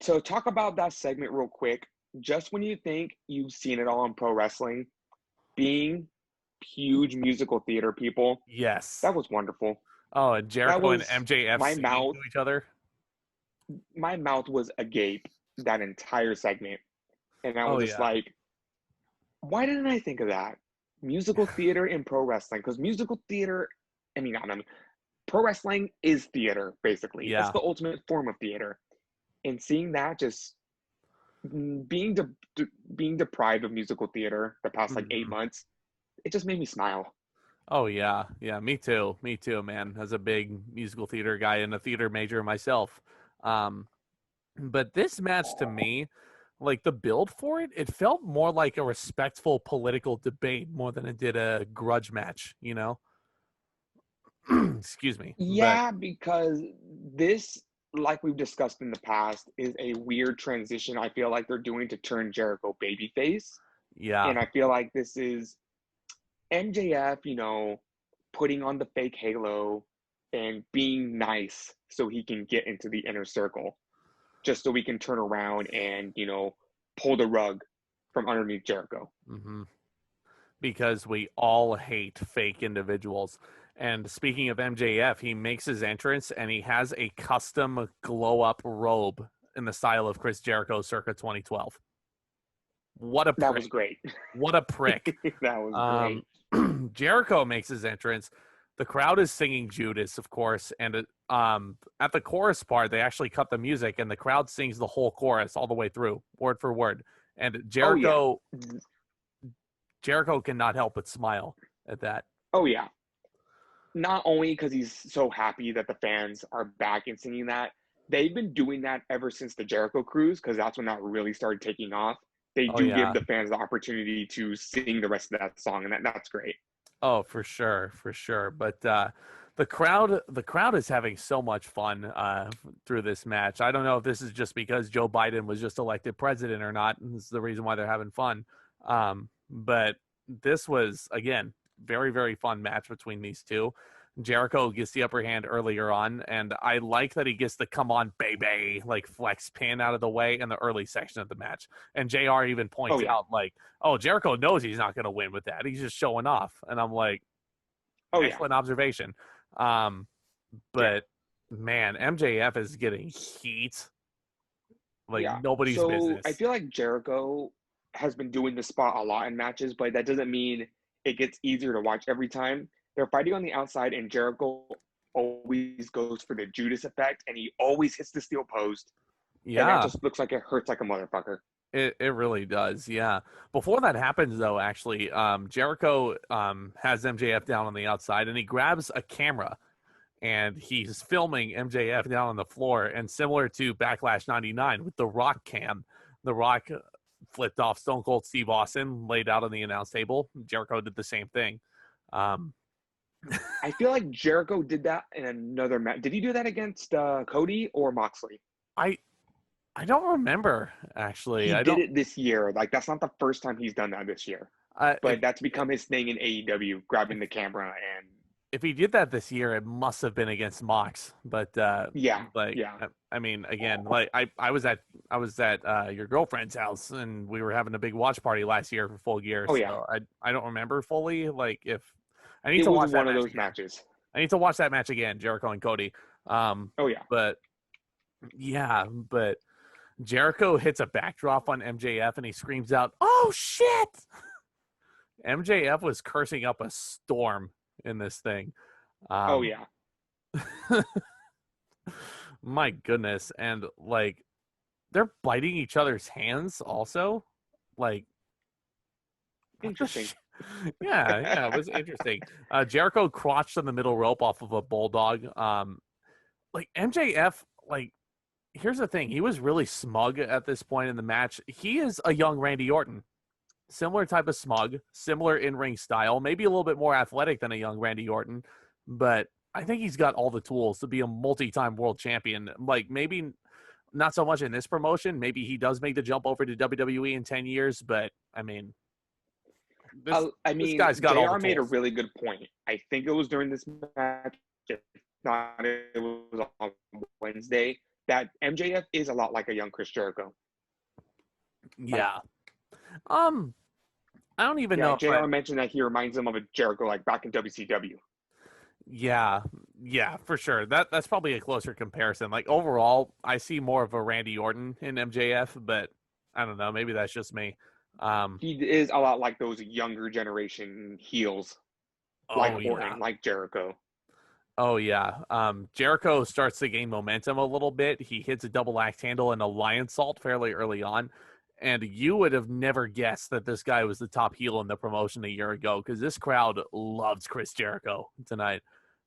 So, talk about that segment real quick. Just when you think you've seen it all in pro wrestling, being huge musical theater people, Yes. that was wonderful. Oh, and Jericho and MJF my singing mouth. to each other. My mouth was agape that entire segment. And I was just like, why didn't I think of that? Musical theater in pro wrestling. Because musical theater, pro wrestling is theater, basically. Yeah. It's the ultimate form of theater. And seeing that, just being deprived of musical theater the past 8 months, it just made me smile. Oh yeah, me too, man. As a big musical theater guy and a theater major myself, but this match to me, like the build for it, it felt more like a respectful political debate more than it did a grudge match. Excuse me. Yeah, because this, like we've discussed in the past, is a weird transition I feel like they're doing to turn Jericho babyface. Yeah. And I feel like this is MJF, putting on the fake halo and being nice so he can get into the inner circle, just so we can turn around and, pull the rug from underneath Jericho. Mm-hmm. Because we all hate fake individuals. And speaking of MJF, he makes his entrance and he has a custom glow up robe in the style of Chris Jericho circa 2012. What a prick. That was great. What a prick. That was great. Jericho makes his entrance. The crowd is singing Judas, of course. And at the chorus part, they actually cut the music and the crowd sings the whole chorus all the way through, word for word. And Jericho, Jericho cannot help but smile at that. Oh, yeah. Not only because he's so happy that the fans are back and singing that, they've been doing that ever since the Jericho Cruise, because that's when that really started taking off. They give the fans the opportunity to sing the rest of that song, and that's great. Oh, for sure. But the crowd is having so much fun through this match. I don't know if this is just because Joe Biden was just elected president or not. This is the reason why they're having fun. But this was, again, very, very fun match between these two. Jericho gets the upper hand earlier on, and I like that he gets the come on baby like flex pin out of the way in the early section of the match. And JR even points out like, oh, Jericho knows he's not going to win with that. He's just showing off. And I'm like, excellent observation. But man, MJF is getting heat like nobody's business. I feel like Jericho has been doing this spot a lot in matches, but that doesn't mean it gets easier to watch every time. They're fighting on the outside, and Jericho always goes for the Judas effect, and he always hits the steel post. Yeah. And that just looks like it hurts like a motherfucker. It really does, yeah. Before that happens, though, actually, Jericho has MJF down on the outside, and he grabs a camera. and he's filming MJF down on the floor. And similar to Backlash 99 with the Rock cam, the Rock flipped off Stone Cold Steve Austin, laid out on the announce table. Jericho did the same thing. I feel like Jericho did that in another match. Did he do that against Cody or Moxley? I don't remember, actually. He did it this year. Like, that's not the first time he's done that this year. But that's become his thing in AEW, grabbing the camera. And if he did that this year, it must have been against Mox. But yeah. I mean, again, like I was at your girlfriend's house, and we were having a big watch party last year for Full Gear. Oh, so yeah. I don't remember fully. Like, if I need it to was watch that one of match those again. matches. I need to watch that match again, Jericho and Cody. Oh yeah. But Jericho hits a backdrop on MJF and he screams out, "Oh shit!" MJF was cursing up a storm in this thing. Oh yeah. My goodness. And like, they're biting each other's hands also. Like, Interesting. yeah, it was interesting. Jericho crotched on the middle rope off of a bulldog. Like MJF, like, here's the thing. He was really smug at this point in the match. He is a young Randy Orton. Similar type of smug, similar in-ring style, maybe a little bit more athletic than a young Randy Orton, but I think he's got all the tools to be a multi-time world champion. Like, maybe not so much in this promotion. Maybe he does make the jump over to WWE in 10 years, but I mean, this guy's got all the tools. JR made a really good point. I think it was during this match, if not, it was on Wednesday, that MJF is a lot like a young Chris Jericho. Yeah. I don't even know. JR mentioned that he reminds him of a Jericho like back in WCW. Yeah, for sure. That's probably a closer comparison. Like, overall, I see more of a Randy Orton in MJF, but I don't know. Maybe that's just me. He is a lot like those younger generation heels, like Orton, like Jericho. Oh, yeah. Jericho starts to gain momentum a little bit. He hits a double axe handle and a lion salt fairly early on. And you would have never guessed that this guy was the top heel in the promotion a year ago, because this crowd loves Chris Jericho tonight.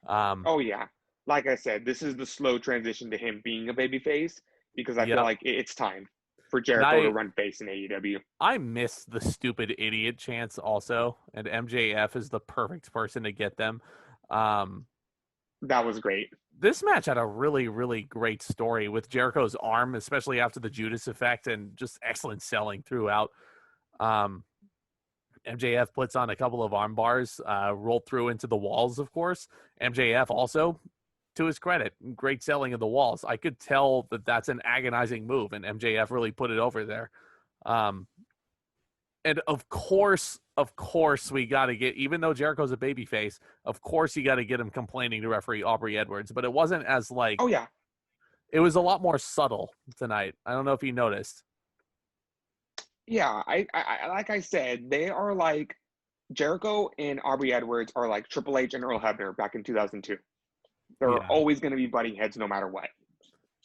Oh, yeah. Like I said, this is the slow transition to him being a babyface, because I feel like it's time for Jericho to run face in AEW. I miss the stupid idiot chants also, and MJF is the perfect person to get them. That was great. This match had a really, really great story with Jericho's arm, especially after the Judas effect, and just excellent selling throughout. MJF puts on a couple of arm bars, rolled through into the walls, of course. MJF also, to his credit, great selling of the walls. I could tell that that's an agonizing move, and MJF really put it over there. And of course, we got to get, even though Jericho's a babyface, of course you got to get him complaining to referee Aubrey Edwards. But it wasn't as like, oh yeah, it was a lot more subtle tonight. I don't know if you noticed. Yeah, I like I said, they are like, Jericho and Aubrey Edwards are like Triple H and Earl Hebner back in 2002. They're always going to be butting heads no matter what.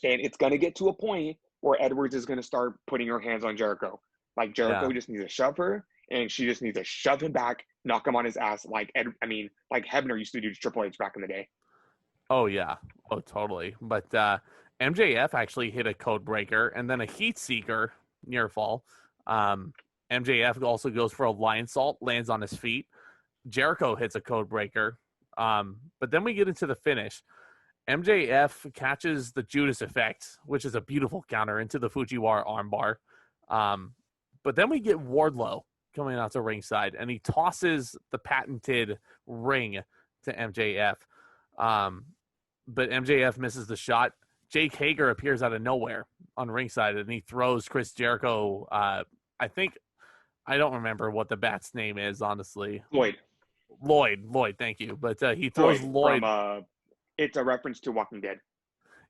And it's going to get to a point where Edwards is going to start putting her hands on Jericho. Like, Jericho just needs to shove her, and she just needs to shove him back, knock him on his ass, like Hebner used to do to Triple H back in the day. Oh, yeah. Oh, totally. But MJF actually hit a code breaker and then a heat seeker near fall. MJF also goes for a lion salt, lands on his feet. Jericho hits a code breaker. But then we get into the finish. MJF catches the Judas effect, which is a beautiful counter into the Fujiwara armbar. But then we get Wardlow coming out to ringside, and he tosses the patented ring to MJF. But MJF misses the shot. Jake Hager appears out of nowhere on ringside, and he throws Chris Jericho. I don't remember what the bat's name is, honestly. Lloyd, thank you. But he throws Lloyd. It's a reference to Walking Dead.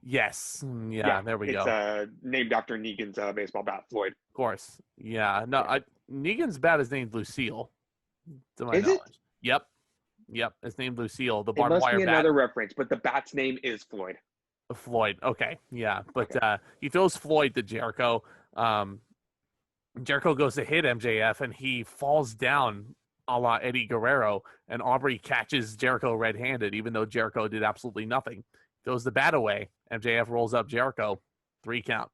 Yes. Yeah, there we go. It's named after Negan's baseball bat, Floyd. Of course. Yeah. No, Negan's bat is named Lucille, to my knowledge. Yep. It's named Lucille. The barbed wire bat. It must be another reference, but the bat's name is Floyd. Floyd. Okay. Yeah. But he throws Floyd to Jericho. Jericho goes to hit MJF, and he falls down a la Eddie Guerrero, and Aubrey catches Jericho red-handed, even though Jericho did absolutely nothing. Throws the bat away. MJF rolls up Jericho. 3 count.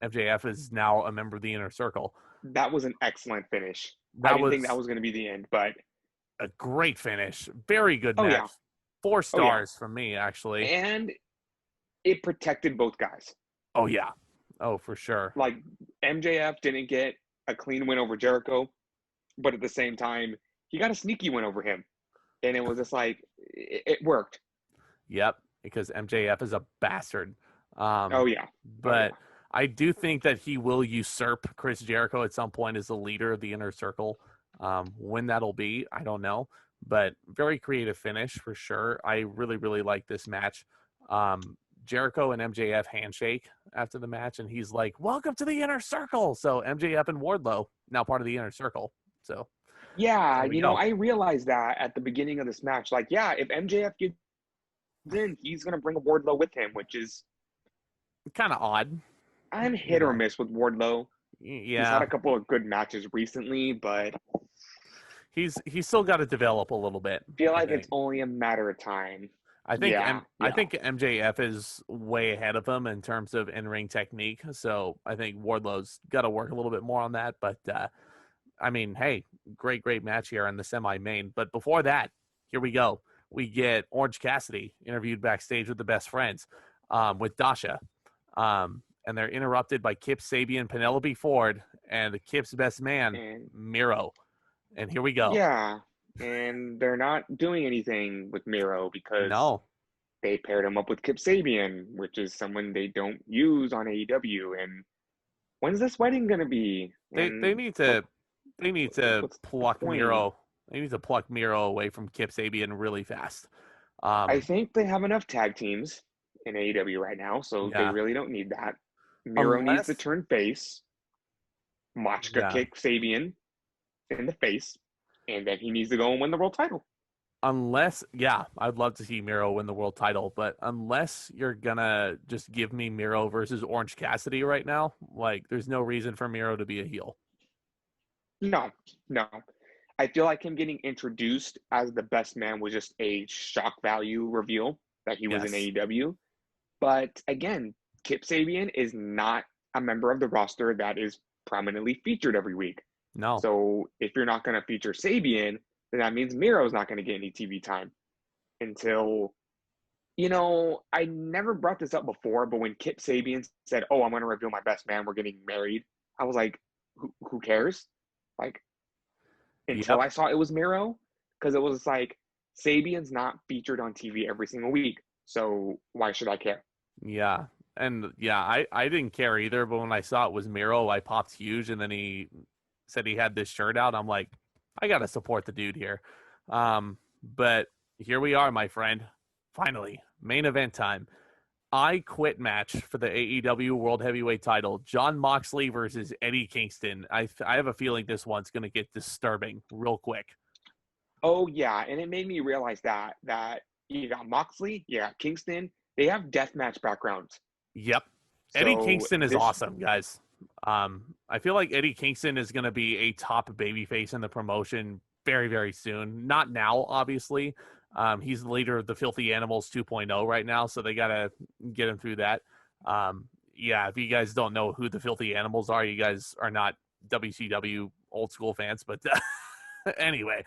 MJF is now a member of the Inner Circle. That was an excellent finish. I That didn't think that was was going to be the end, but a great finish. Very good oh match. yeah, 4 oh yeah, stars from me, actually. and it protected both guys. Oh, yeah. Oh, for sure. Like MJF didn't get a clean win over Jericho, but at the same time, he got a sneaky win over him, and it was just like it worked. Yep, because MJF is a bastard. Oh yeah, But I do think that he will usurp Chris Jericho at some point as the leader of the Inner Circle. When that'll be, I don't know. But very creative finish for sure. I really, really like this match. Jericho and MJF handshake after the match, and he's like, "Welcome to the Inner Circle." So MJF and Wardlow now part of the Inner Circle. So yeah, you know, I realized that at the beginning of this match. Like, yeah, if MJF gets in, he's gonna bring a Wardlow with him, which is kind of odd. I'm hit or miss with Wardlow. Yeah, He's had a couple of good matches recently, but he's still got to develop a little bit. I feel like it's only a matter of time. I think Yeah, I think MJF is way ahead of him in terms of in-ring technique. So I think Wardlow's got to work a little bit more on that. But I mean, hey, great match here in the semi-main. But before that, here we go. We get Orange Cassidy interviewed backstage with the Best Friends with Dasha. And they're interrupted by Kip Sabian, Penelope Ford, and Kip's best man, Miro. And here we go. Yeah, and they're not doing anything with Miro because they paired him up with Kip Sabian, which is someone they don't use on AEW. And when's this wedding gonna be? They need to pluck Miro. They need to pluck Miro away from Kip Sabian really fast. I think they have enough tag teams in AEW right now, so they really don't need that. Miro needs to turn face. Machka kick Sabian in the face, and then he needs to go and win the world title. Unless, I'd love to see Miro win the world title, but unless you're gonna just give me Miro versus Orange Cassidy right now, like there's no reason for Miro to be a heel. No. I feel like him getting introduced as the best man was just a shock value reveal that he was in AEW. But again, Kip Sabian is not a member of the roster that is prominently featured every week. No. So if you're not going to feature Sabian, then that means Miro's not going to get any TV time until, I never brought this up before, but when Kip Sabian said, "Oh, I'm going to reveal my best man, we're getting married," I was like, who cares? Like, until I saw it was Miro, because it was like, Sabian's not featured on TV every single week, so why should I care? Yeah. And I didn't care either, but when I saw it was Miro, I popped huge, and then he said he had this shirt out. I'm like, I got to support the dude here. But here we are, my friend. Finally, main event time. I Quit match for the AEW World Heavyweight title. Jon Moxley versus Eddie Kingston. I have a feeling this one's going to get disturbing real quick. Oh, yeah. And it made me realize that you got Moxley, Kingston. They have deathmatch backgrounds. Yep. So Eddie Kingston is awesome, guys. I feel like Eddie Kingston is going to be a top babyface in the promotion very, very soon. Not now, obviously. He's the leader of the Filthy Animals 2.0 right now, so they got to get him through that. If you guys don't know who the Filthy Animals are, you guys are not WCW old school fans, but anyway.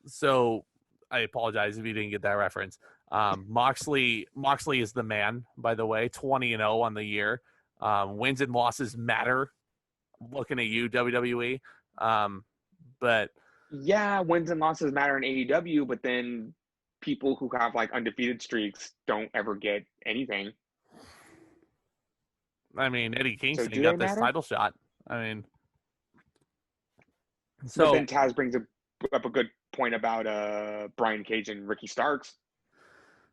So I apologize if you didn't get that reference. Moxley is the man, by the way, 20-0 on the year. Wins and losses matter. Looking at you, WWE. But wins and losses matter in AEW, but then people who have like undefeated streaks don't ever get anything. I mean, Eddie Kingston got this title shot. I mean, but then Taz brings up a good point about Brian Cage and Ricky Starks.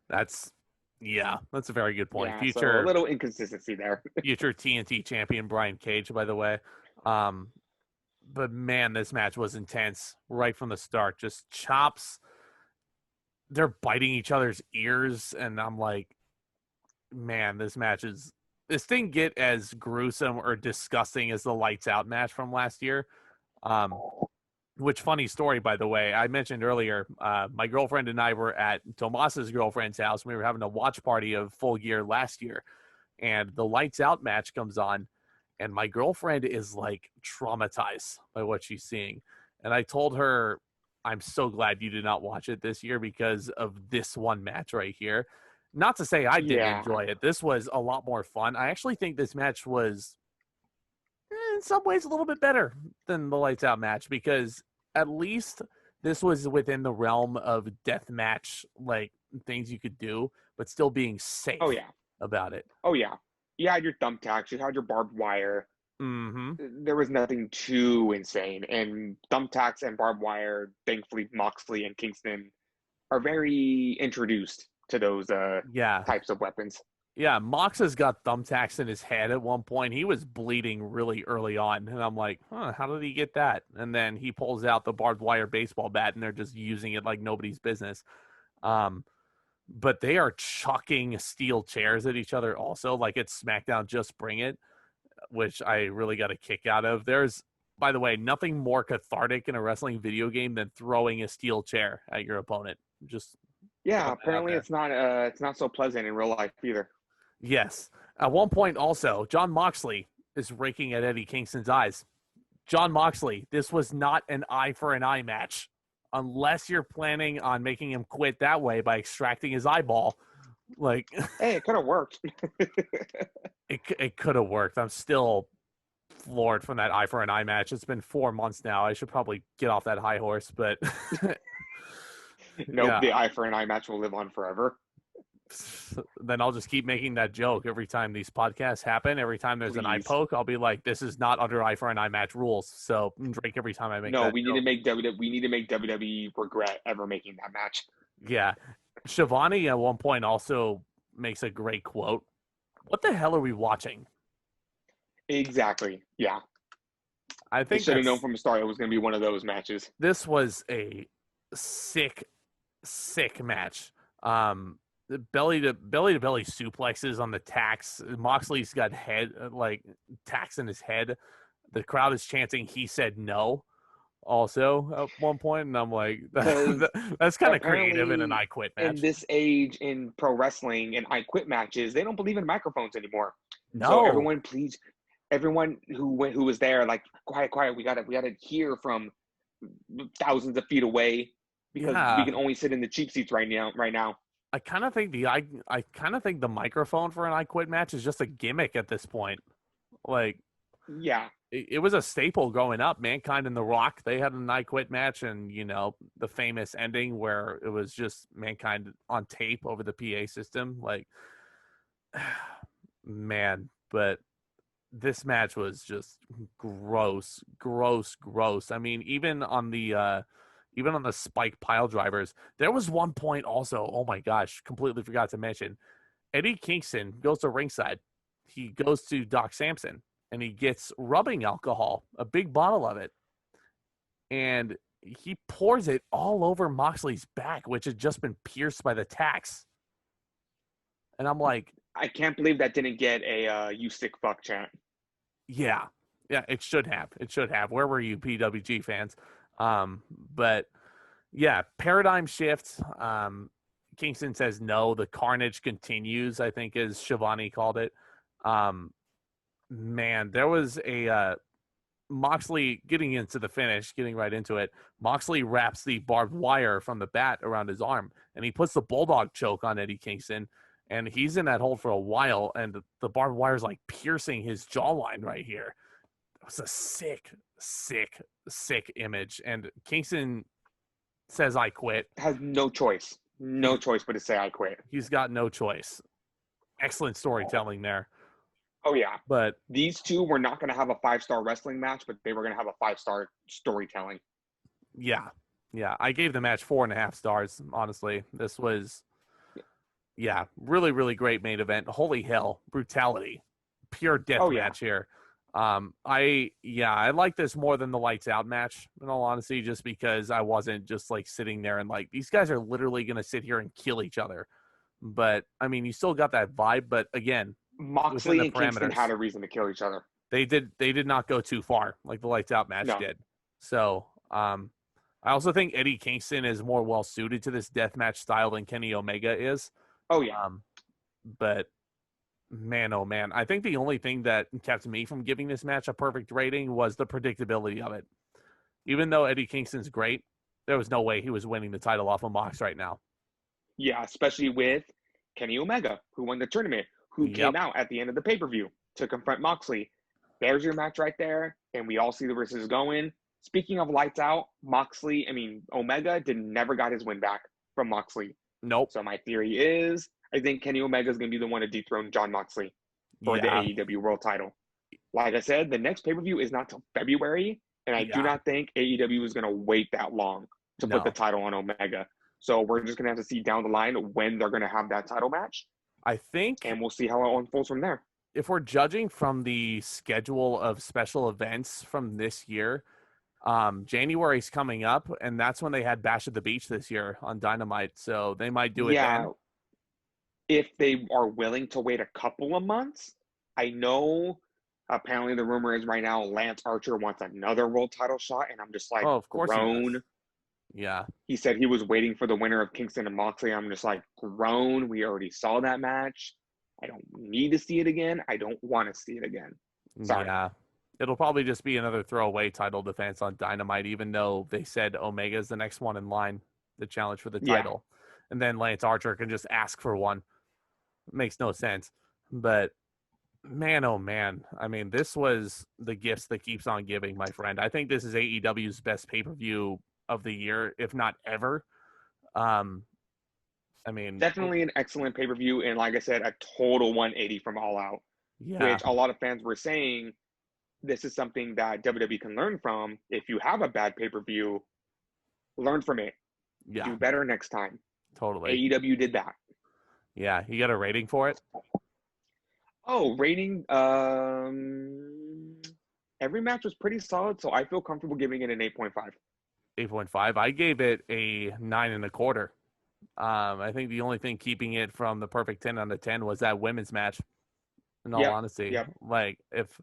That's a very good point. Yeah, so a little inconsistency there. Future TNT champion Brian Cage, by the way. But man, this match was intense right from the start. Just chops. They're biting each other's ears, and I'm like, man, this didn't get as gruesome or disgusting as the Lights Out match from last year. Which, funny story, by the way, I mentioned earlier, my girlfriend and I were at Tomas's girlfriend's house. And we were having a watch party of Full Gear last year, and the lights out match comes on, and my girlfriend is like traumatized by what she's seeing. And I told her, I'm so glad you did not watch it this year because of this one match right here. Not to say I didn't Yeah. enjoy it. This was a lot more fun. I actually think this match was in some ways a little bit better than the lights out match, because at least this was within the realm of death match, like things you could do, but still being safe Oh yeah. about it. Oh yeah. You had your thumbtacks. You had your barbed wire. Mm-hmm. There was nothing too insane. And thumbtacks and barbed wire, thankfully, Moxley and Kingston are very introduced to those Yeah. types of weapons. Yeah, Mox has got thumbtacks in his head at one point. He was bleeding really early on, and I'm like, how did he get that? And then he pulls out the barbed wire baseball bat, and they're just using it like nobody's business. But they are chucking steel chairs at each other also, like it's SmackDown Just Bring It, which I really got a kick out of. There's, by the way, nothing more cathartic in a wrestling video game than throwing a steel chair at your opponent. Just Yeah, apparently it's not so pleasant in real life either. Yes. At one point also, Jon Moxley is raking at Eddie Kingston's eyes. Jon Moxley, this was not an eye for an eye match. Unless you're planning on making him quit that way by extracting his eyeball. Like, hey, it could have worked. it could have worked. I'm still floored from that eye for an eye match. It's been 4 months now. I should probably get off that high horse, but Nope, the eye for an eye match will live on forever. Then I'll just keep making that joke every time these podcasts happen. Every time there's an eye poke, I'll be like, "This is not under eye for an eye match rules." So drink every time I make. No, we need to make WWE regret ever making that match. Yeah, Shivani at one point also makes a great quote. What the hell are we watching? Exactly. Yeah. I think should have known from the start it was going to be one of those matches. This was a sick match. The belly to belly suplexes on the tacks. Moxley's got tacks in his head. The crowd is chanting, "He said no." Also at one point, and I'm like, that's kind of creative in an I Quit match. In this age in pro wrestling and I Quit matches, they don't believe in microphones anymore. No. So everyone who was there, like, quiet. We gotta hear from thousands of feet away because we can only sit in the cheap seats right now. I kind of think the microphone for an I Quit match is just a gimmick at this point. Like, yeah, it was a staple growing up. Mankind and The Rock, they had an I Quit match, and the famous ending where it was just Mankind on tape over the PA system. Like, man, but this match was just gross. I mean, even on the spike pile drivers, there was one point also, oh my gosh, completely forgot to mention, Eddie Kingston goes to ringside. He goes to Doc Samson, and he gets rubbing alcohol, a big bottle of it, and he pours it all over Moxley's back, which had just been pierced by the tacks. And I'm like, I can't believe that didn't get a "you sick fuck" chant. Yeah, it should have. Where were you, PWG fans? But yeah, paradigm shift. Kingston says no. The carnage continues, I think, as Shivani called it. Man, there was a Moxley getting into the finish, getting right into it. Moxley wraps the barbed wire from the bat around his arm, and he puts the bulldog choke on Eddie Kingston, and he's in that hold for a while, and the barbed wire is like piercing his jawline right here. It was a sick image, and Kingston says, "I quit." Has no choice but to say, "I quit." He's got no choice. Excellent storytelling there. Oh yeah, but these two were not going to have a 5-star wrestling match, but they were going to have a 5-star storytelling. Yeah, I gave the match 4.5 stars. Honestly, this was, really great main event. Holy hell, brutality, pure death match here. I like this more than the lights out match, in all honesty, just because I wasn't just like sitting there and like, these guys are literally going to sit here and kill each other. But I mean, you still got that vibe, but again, Moxley and Kingston had a reason to kill each other. They did not go too far like the lights out match did. So I also think Eddie Kingston is more well suited to this deathmatch style than Kenny Omega is. Oh yeah. But man, oh man, I think the only thing that kept me from giving this match a perfect rating was the predictability of it. Even though Eddie Kingston's great, there was no way he was winning the title off of Mox right now. Yeah, especially with Kenny Omega, who won the tournament, who came out at the end of the pay-per-view to confront Moxley. There's your match right there, and we all see the versus going. Speaking of lights out, Omega never got his win back from Moxley. Nope. So my theory is, I think Kenny Omega is going to be the one to dethrone Jon Moxley for the AEW World Title. Like I said, the next pay-per-view is not till February, and I do not think AEW is going to wait that long to put the title on Omega. So we're just going to have to see down the line when they're going to have that title match. I think. And we'll see how it unfolds from there. If we're judging from the schedule of special events from this year, January's coming up, and that's when they had Bash at the Beach this year on Dynamite. So they might do it then. If they are willing to wait a couple of months. I know apparently the rumor is right now Lance Archer wants another world title shot, and I'm just like, of course grown. Yeah. He said he was waiting for the winner of Kingston and Moxley. I'm just like, grown. We already saw that match. I don't need to see it again. I don't want to see it again. Sorry. Yeah. It'll probably just be another throwaway title defense on Dynamite, even though they said Omega is the next one in line, the challenge for the title. And then Lance Archer can just ask for one. It makes no sense. But man, oh man. I mean, this was the gifts that keeps on giving, my friend. I think this is AEW's best pay-per-view of the year, if not ever. Definitely an excellent pay-per-view, and like I said, a total 180 from All Out, which a lot of fans were saying this is something that WWE can learn from. If you have a bad pay-per-view, learn from it. Do better next time. Totally. AEW did that. Yeah, you got a rating for it? Oh, rating. Every match was pretty solid, so I feel comfortable giving it an 8.5. 8.5. I gave it a 9.25. I think the only thing keeping it from the perfect 10 out of 10 was that women's match. In all honesty, like if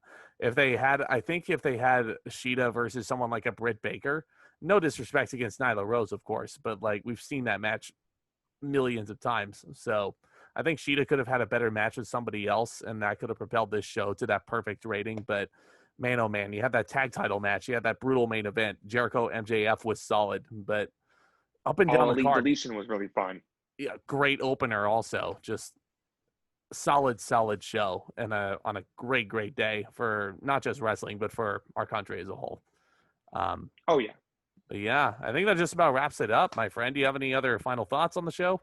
they had Shida versus someone like a Britt Baker, no disrespect against Nyla Rose, of course, but like we've seen that match millions of times. So I think Shida could have had a better match with somebody else, and that could have propelled this show to that perfect rating. But man, oh man, you had that tag title match. You had that brutal main event. Jericho MJF was solid, but up and down the card. Elite Deletion was really fun. Yeah, great opener also. Just solid show and on a great day for not just wrestling, but for our country as a whole. But yeah, I think that just about wraps it up, my friend. Do you have any other final thoughts on the show?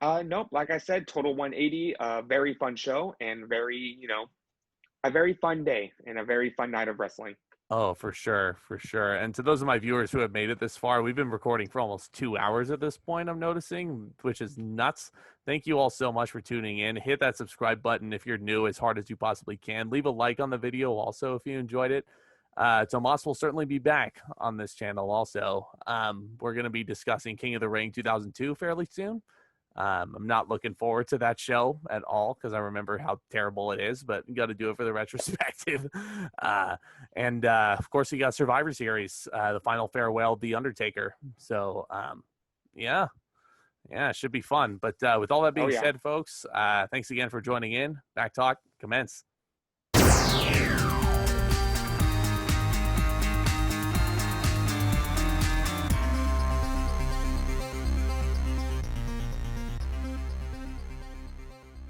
Nope. Like I said, total 180, very fun show and a very fun day and a very fun night of wrestling. Oh, for sure. And to those of my viewers who have made it this far, we've been recording for almost 2 hours at this point, I'm noticing, which is nuts. Thank you all so much for tuning in. Hit that subscribe button if you're new as hard as you possibly can. Leave a like on the video also if you enjoyed it. Tomas will certainly be back on this channel also. We're going to be discussing King of the Ring 2002 fairly soon. I'm not looking forward to that show at all because I remember how terrible it is, but you got to do it for the retrospective. And of course, you got Survivor Series, the final farewell, The Undertaker. So, yeah, it should be fun. But with all that being said, folks, thanks again for joining in. Back Talk, commence.